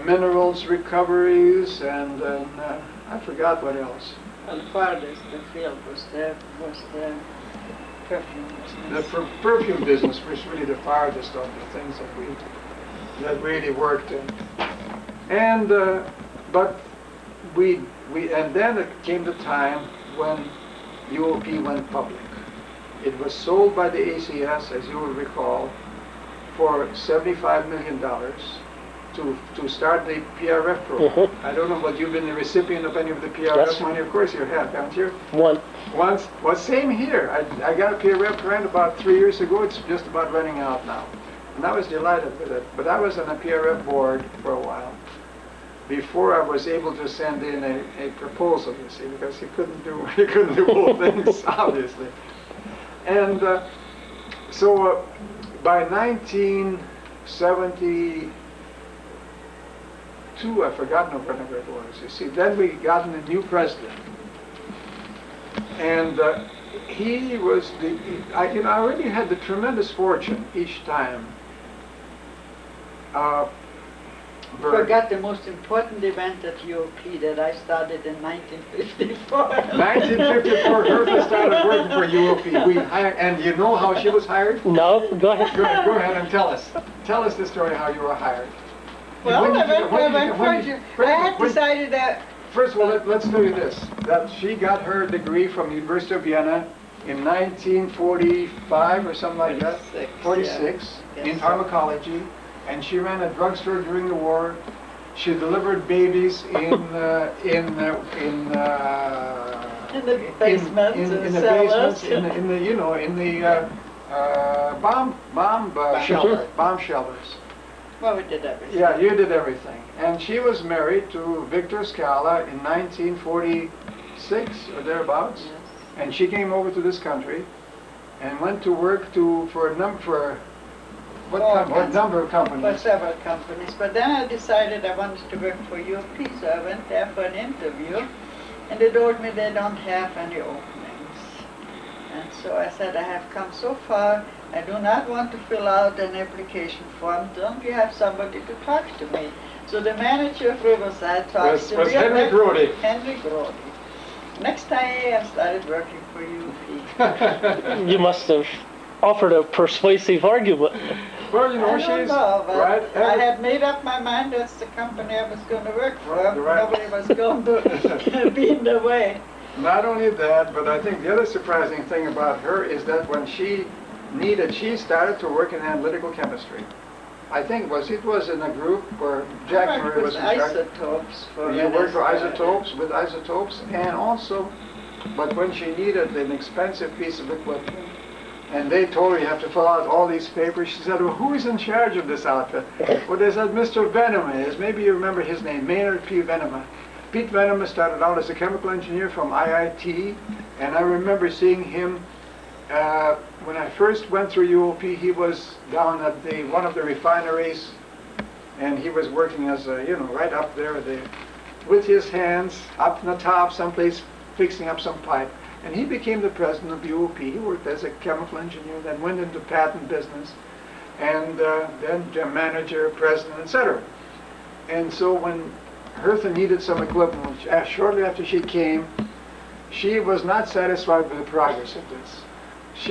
minerals recoveries, and I forgot what else. And farthest the field was the perfume business. The perfume business was really the farthest of the things that really worked in. And but and then it came the time when UOP went public. It was sold by the ACS, as you will recall, for $75 million to start the PRF program. Mm-hmm. I don't know whether you've been the recipient of any of the PRF money. Of course you have, haven't you? Once. Well, same here. I got a PRF grant about 3 years ago. It's just about running out now. And I was delighted with it. But I was on a PRF board for a while before I was able to send in a proposal, you see, because he couldn't do both things, obviously. And so by 1972, I've forgotten whenever it was, you see, then we got a new president. And he was I already had the tremendous fortune each time. Forgot the most important event at UOP that I started in 1954. 1954, Hertha started working for UOP. We hired, and you know how she was hired? No, go ahead. Go ahead and tell us. Tell us the story how you were hired. Well, I had decided that... First of all, let's tell you this, that she got her degree from the University of Vienna in 1945 or something like that. 46, Yes, in sir. pharmacology, and she ran a drugstore during the war. She delivered babies in the basement, in the cellars. basements, in the you know in the bomb shelter. bomb shelters. Well, we did everything. Yeah, you did everything. And she was married to Victor Scala in 1946 or thereabouts. Yes. And she came over to this country and went to work for a number of For companies. several companies. But then I decided I wanted to work for UP, so I went there for an interview, and they told me they don't have any openings. And so I said, I have come so far, I do not want to fill out an application form. Don't you have somebody to talk to me? So the manager of Riverside talks to Was me. Henry Grody. Henry Grody. Next day I started working for UP. You must have offered a persuasive argument. Well, you know, I don't she's know, but right. I had made up my mind that's the company I was going to work for. Right. Nobody was going to be in the way. Not only that, but I think the other surprising thing about her is that when she started to work in analytical chemistry. I think it was in a group where Jack Murray was in charge. Isotopes for You worked for NSI. with isotopes, and also, but when she needed an expensive piece of equipment, and they told her you have to fill out all these papers, she said, well, who is in charge of this outfit? Well, they said Mr. Venema is. Maybe you remember his name, Maynard P. Venema. Pete Venema started out as a chemical engineer from IIT, and I remember seeing him when I first went through UOP. He was down at one of the refineries, and he was working as right up there with his hands up in the top someplace fixing up some pipe. And he became the president of UOP. He worked as a chemical engineer, then went into patent business, and then manager, president, etc. And so when Hertha needed some equipment, shortly after she came, she was not satisfied with the progress of this. I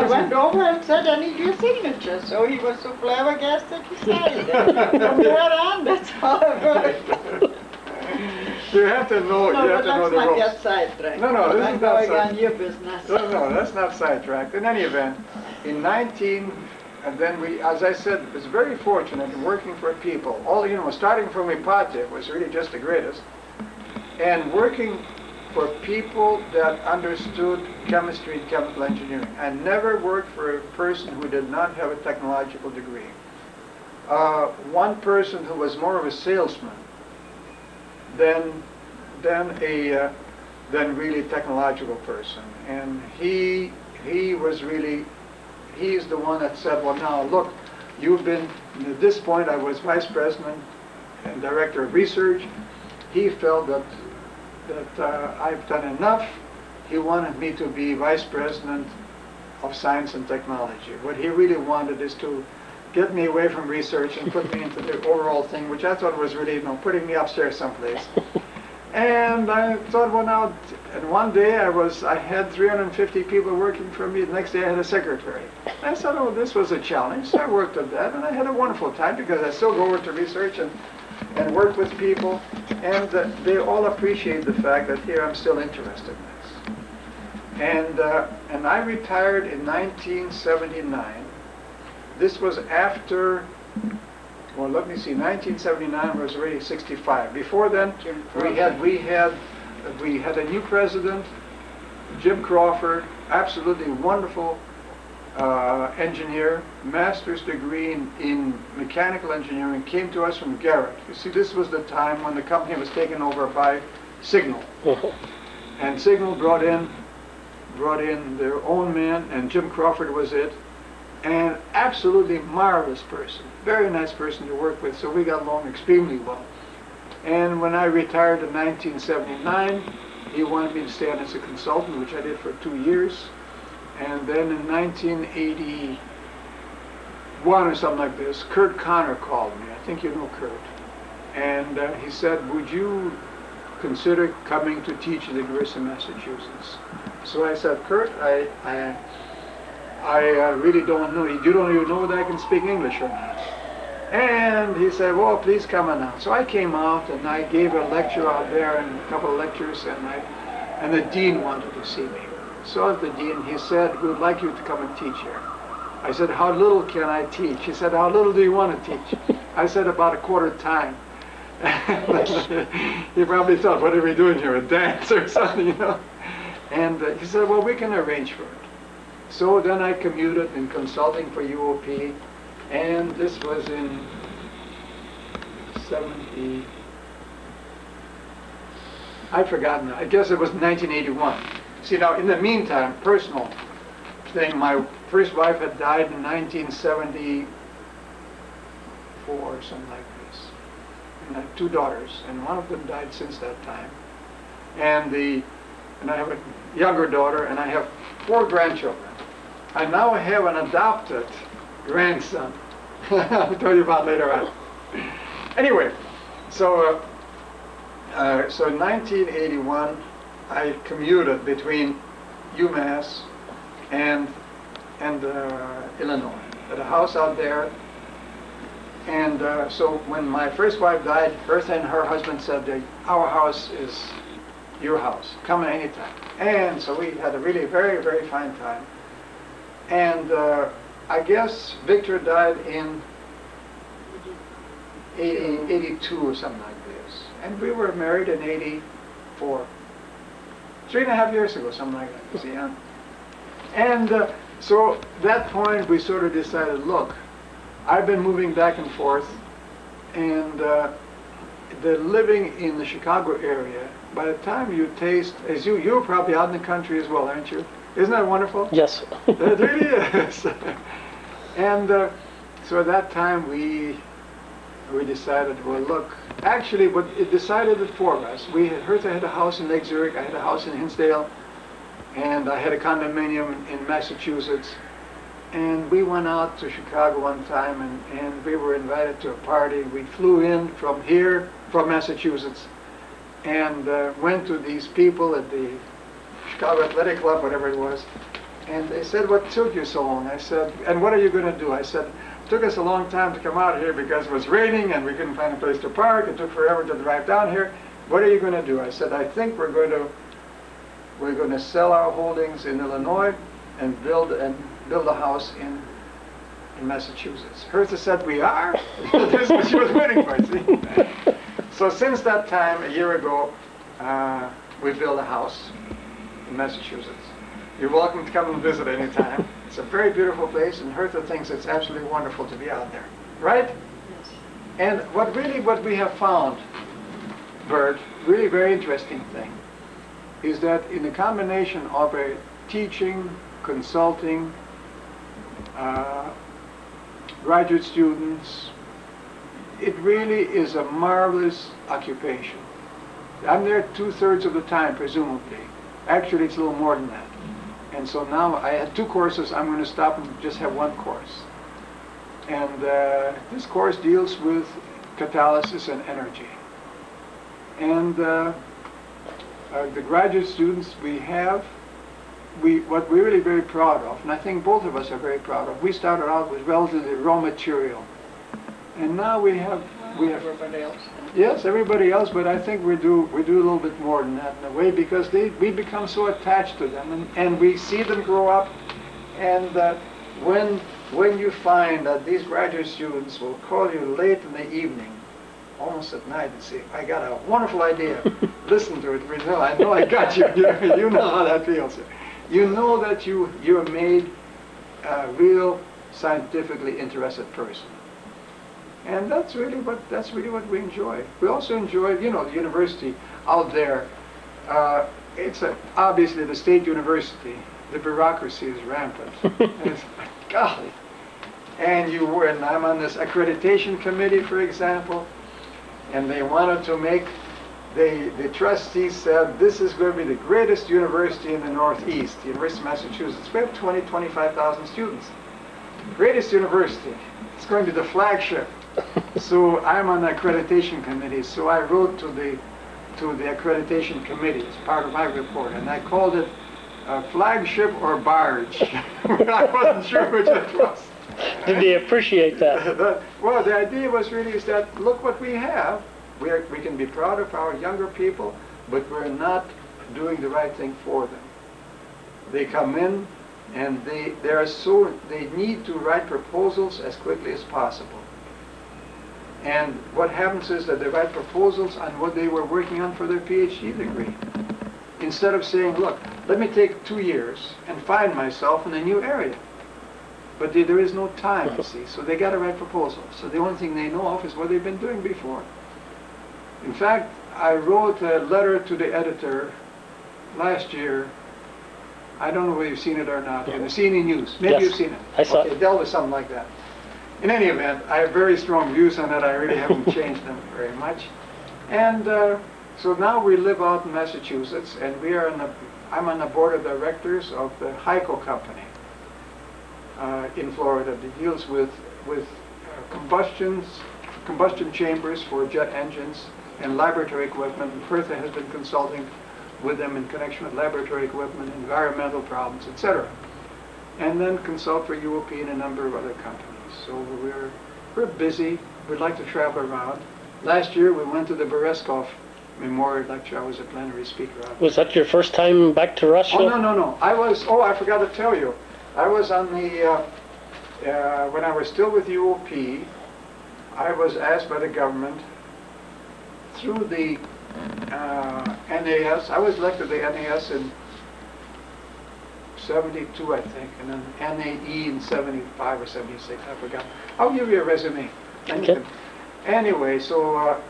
went over and said, I need your signature. So he was so flabbergasted, he signed it. From there on, that's how it worked. You have to know. No, you have but to know let's the not ropes. get sidetracked. No, this I'm is not going on your business. No, that's not sidetracked. In any event, and then as I said, was very fortunate in working for people. Starting from Ipate was really just the greatest, and working for people that understood chemistry and chemical engineering. I never worked for a person who did not have a technological degree. One person who was more of a salesman than really technological person, and he's the one that said, well, now look, you've been at this point. I was vice president and director of research. He felt that I've done enough. He wanted me to be vice president of science and technology. What he really wanted is to get me away from research and put me into the overall thing, which I thought was really, putting me upstairs someplace. And I thought, well, now, and one day I had 350 people working for me. The next day I had a secretary. I thought, oh, this was a challenge. So I worked at that, and I had a wonderful time because I still go over to research and work with people, and they all appreciate the fact that here I'm still interested in this. And I retired in 1979. This was after, well, let me see, 1979 was already 65. Before then, we had a new president, Jim Crawford, absolutely wonderful engineer, master's degree in mechanical engineering, came to us from Garrett. You see, this was the time when the company was taken over by Signal. And Signal brought in their own man, and Jim Crawford was it. And absolutely marvelous person, very nice person to work with, so we got along extremely well. And when I retired in 1979, he wanted me to stay on as a consultant, which I did for 2 years. And then in 1981 or something like this, Kurt Connor called me. I think you know Kurt. And he said, would you consider coming to teach at the University of Massachusetts? So I said, Kurt, I really don't know. You don't even know whether I can speak English or not. And he said, well, please come on out. So I came out and I gave a lecture out there and a couple of lectures, and and the dean wanted to see me. So the dean, he said, we would like you to come and teach here. I said, how little can I teach? He said, how little do you want to teach? I said, about a quarter time. He probably thought, what are we doing here, a dance or something, you know? And he said, well, we can arrange for it. So then I commuted in consulting for UOP, and this was in 70, I've forgotten, I guess it was 1981. See, now, in the meantime, personal thing, my first wife had died in 1974 or something like this. And I had 2 daughters, and one of them died since that time. And I have a younger daughter, and I have 4 grandchildren. I now have an adopted grandson. I'll tell you about later on. Anyway, so in 1981, I commuted between UMass and Illinois, at a house out there. And so when my first wife died, Bertha and her husband said, our house is your house, come anytime. And so we had a really very, very fine time. And I guess Victor died in 82 or something like this. And we were married in 84. 3.5 years ago, something like that. See, yeah? And so at that point we sort of decided, look, I've been moving back and forth, and the living in the Chicago area, by the time you taste, as you're probably out in the country as well, aren't you? Isn't that wonderful? Yes. It really is. And so at that time we decided, well, look, actually what it decided it for us. Hertha had a house in Lake Zurich, I had a house in Hinsdale, and I had a condominium in Massachusetts. And we went out to Chicago one time, and we were invited to a party. We flew in from here, from Massachusetts, and went to these people at the Chicago Athletic Club, whatever it was, and they said, what took you so long? I said, and what are you going to do? I said, it took us a long time to come out here because it was raining and we couldn't find a place to park. It took forever to drive down here. What are you going to do? I said, I think we're going to sell our holdings in Illinois and build a house in Massachusetts. Hertha said, we are? This is what she was waiting for, see? So since that time, a year ago, we built a house in Massachusetts. You're welcome to come and visit anytime. It's a very beautiful place, and Hertha thinks it's absolutely wonderful to be out there. Right? Yes. And what we have found, Burt, really very interesting thing, is that in the combination of a teaching, consulting, graduate students, it really is a marvelous occupation. I'm there 2/3 of the time, presumably. Actually, it's a little more than that. And so now I had 2 courses. I'm going to stop and just have 1 course. And this course deals with catalysis and energy. And the graduate students what we're really very proud of, and I think both of us are very proud of, we started out with relatively raw material. And now we have Everybody else. yes, everybody else, but I think we do a little bit more than that in a way, because we become so attached to them, and we see them grow up. And when you find that these graduate students will call you late in the evening, almost at night, and say, I got a wonderful idea. Listen to it. I know I got you. You know how that feels. You know that you're made a real scientifically interested person. And that's really what we enjoy. We also enjoy, the university out there. It's obviously the state university. The bureaucracy is rampant. And it's, golly. And I'm on this accreditation committee, for example, and they wanted to make, the trustees said, this is going to be the greatest university in the Northeast, the University of Massachusetts. We have 25,000 students. Greatest university. It's going to be the flagship. So I'm on the accreditation committee, so I wrote to the accreditation committee as part of my report, and I called it flagship or barge. I wasn't sure which it was. Did they appreciate that? Well, the idea was really is that, look what we have. We can be proud of our younger people, but we're not doing the right thing for them. They come in and they need to write proposals as quickly as possible. And what happens is that they write proposals on what they were working on for their PhD degree. Instead of saying, look, let me take 2 years and find myself in a new area. But there is no time, you see, so they got to write proposals. So the only thing they know of is what they've been doing before. In fact, I wrote a letter to the editor last year. I don't know whether you've seen it or not. In the CNN News. Maybe Yes, you've seen it. I saw Okay, it. dealt with something like that. In any event, I have very strong views on it. I really haven't changed them very much. And so now we live out in Massachusetts, and I'm on the board of directors of the HYCO company in Florida that deals with combustion chambers for jet engines and laboratory equipment. And Bertha has been consulting with them in connection with laboratory equipment, environmental problems, etc. And then consult for UOP and a number of other companies. So we're busy. We'd like to travel around. Last year we went to the Berezkov Memorial Lecture. I was a plenary speaker on. Was that your first time back to Russia? Oh, no. I forgot to tell you. I was on the, when I was still with UOP, I was asked by the government through the NAS. I was elected to the NAS in 72, I think, and then NAE in 75 or 76, I forgot. I'll give you a resume. Okay. Anyway, so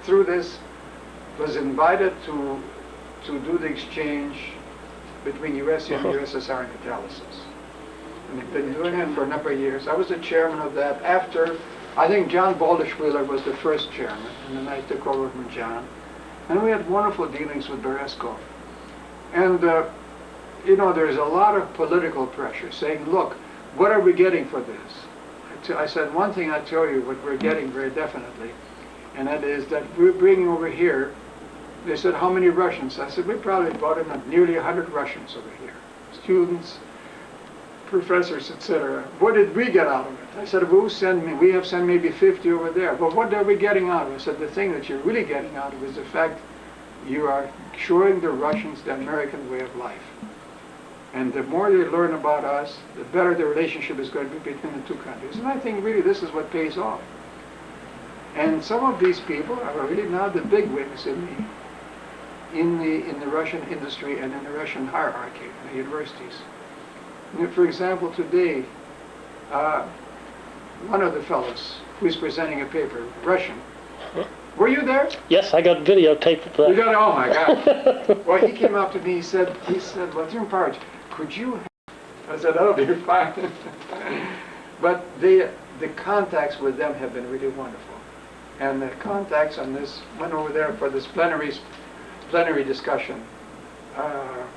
through this, was invited to do the exchange between USC and USSR in catalysis. And they've been doing it for a number of years. I was the chairman of that after, I think John Baldishwiller was the first chairman, and then I took over from John. And we had wonderful dealings with Berezkov. And you know, there's a lot of political pressure saying, look, what are we getting for this? I said, one thing I tell you what we're getting very definitely, and that is that we're bringing over here, they said, how many Russians? I said, we probably brought in nearly 100 Russians over here, students, professors, etc. What did we get out of it? I said, we have sent maybe 50 over there, but what are we getting out of it? I said, the thing that you're really getting out of it is the fact you are showing the Russians the American way of life. And the more they learn about us, the better the relationship is going to be between the two countries. And I think really this is what pays off. And some of these people are really now the big wigs in the Russian industry and in the Russian hierarchy in the universities. For example, today, one of the fellows who's presenting a paper, Russian, were you there? Yes, I got videotape of that. You got it? Oh my God. Well, he came up to me, he said, well, Jim Parge, could you? I said, that'll be fine. But the contacts with them have been really wonderful. And the contacts on this, went over there for this plenary discussion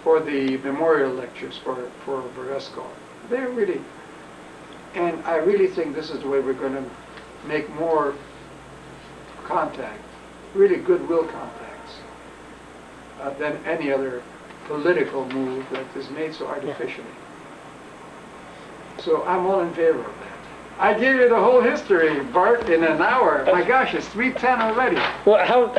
for the memorial lectures for Berezkov. They're really, and I really think this is the way we're going to make more contact, really goodwill contacts, than any other political move that is made so artificially. So I'm all in favor of that. I gave you the whole history, Bart, in an hour. My gosh, it's 3:10 already. Well, how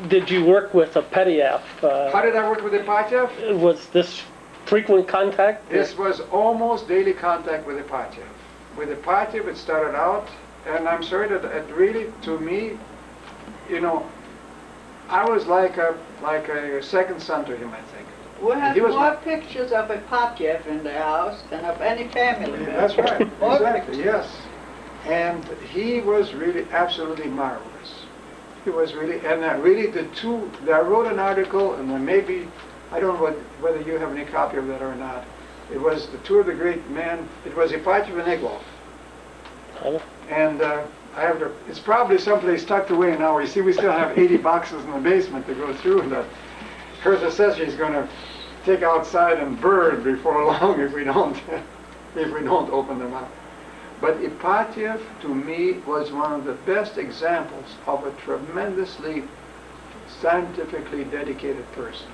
did you work with Petyav? How did I work with Ipatyev? Was this frequent contact? This was almost daily contact with Ipatyev. With Ipatyev, it started out, and I'm sorry that it really, to me, you know, I was like a second son to him, I think. We have He was more my- pictures of Ipatyev in the house than of any family member. That's right, More exactly, pictures. yes. And he was really absolutely marvelous. He was really, and really I wrote an article, and then maybe, I don't know whether you have any copy of that or not. It was the two of the great men, it was Ipatyev and Egloff. And I have it's probably someplace tucked away now. You see, we still have 80 boxes in the basement to go through that Hertha says she's going to take outside and burn before long if we don't open them up. But Ipatyev, to me, was one of the best examples of a tremendously scientifically dedicated person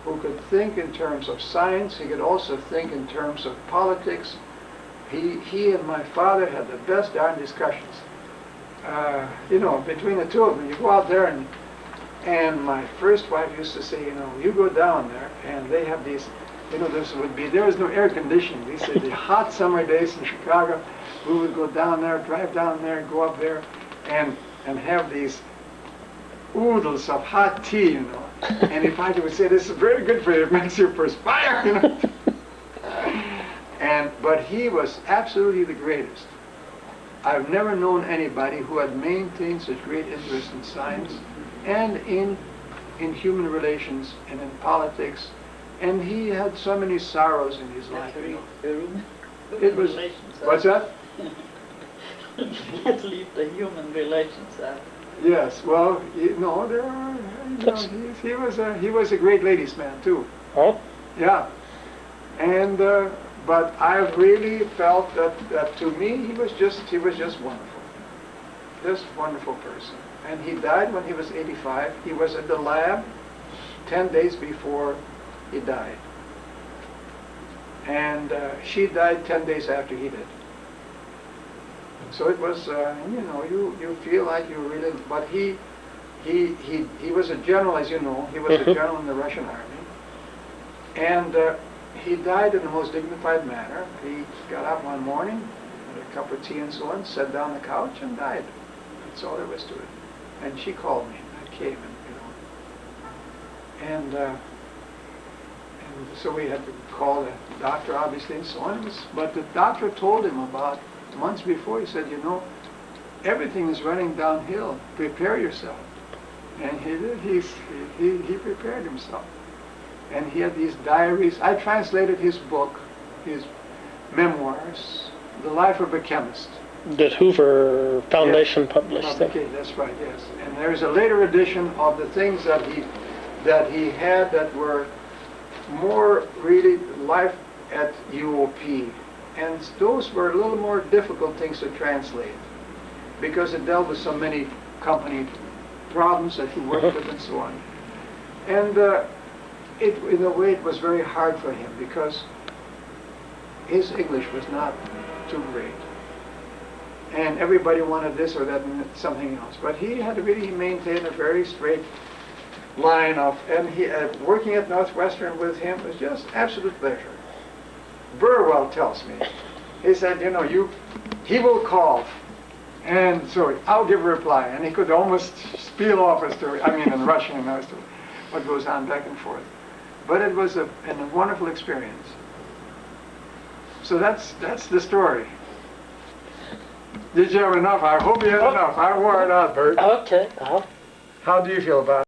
who could think in terms of science. He could also think in terms of politics. He and my father had the best darn discussions. You know, between the two of them, you go out there And my first wife used to say, you know, you go down there, and they have these, you know, there was no air conditioning. These are the hot summer days in Chicago. We would go down there, drive down there, go up there, and have these oodles of hot tea, you know. And if I would say, this is very good for you, it makes you perspire, you know. But he was absolutely the greatest. I've never known anybody who had maintained such great interest in science and in human relations and in politics. And he had so many sorrows in his life. You know. It was, what's that? Let's leave the human relations out. Yes, well, you know, there are, you know, he was a great ladies' man too. Oh, Yeah, and but I really felt that to me he was just wonderful, just wonderful person. And he died when he was 85. He was at the lab 10 days before he died, and she died 10 days after he did. So it was, you know, you feel like you really, but he was a general, as you know. He was a general in the Russian army, and he died in the most dignified manner. He got up one morning, had a cup of tea and so on, sat down on the couch and died. That's all there was to it. And she called me, and I came, and you know, and so we had to call the doctor, obviously, and so on. But the doctor told him about months before. He said, you know, everything is running downhill. Prepare yourself. And he did. He prepared himself. And he had these diaries. I translated his book, his memoirs, The Life of a Chemist. that Hoover Foundation published. Okay, that's right, yes. And there's a later edition of the things that he had that were more really life at UOP. And those were a little more difficult things to translate because it dealt with so many company problems that he worked with and so on. And in a way, it was very hard for him because his English was not too great. And everybody wanted this or that and something else. But he had to really maintain a very straight line of, and working at Northwestern with him was just absolute pleasure. Burwell tells me, he said, you know, he will call, and so I'll give a reply. And he could almost spiel off a story, I mean in Russian, as to what goes on back and forth. But it was a wonderful experience. So that's the story. Did you have enough? I hope you had enough. I wore it out, Bert. Okay. How do you feel about it?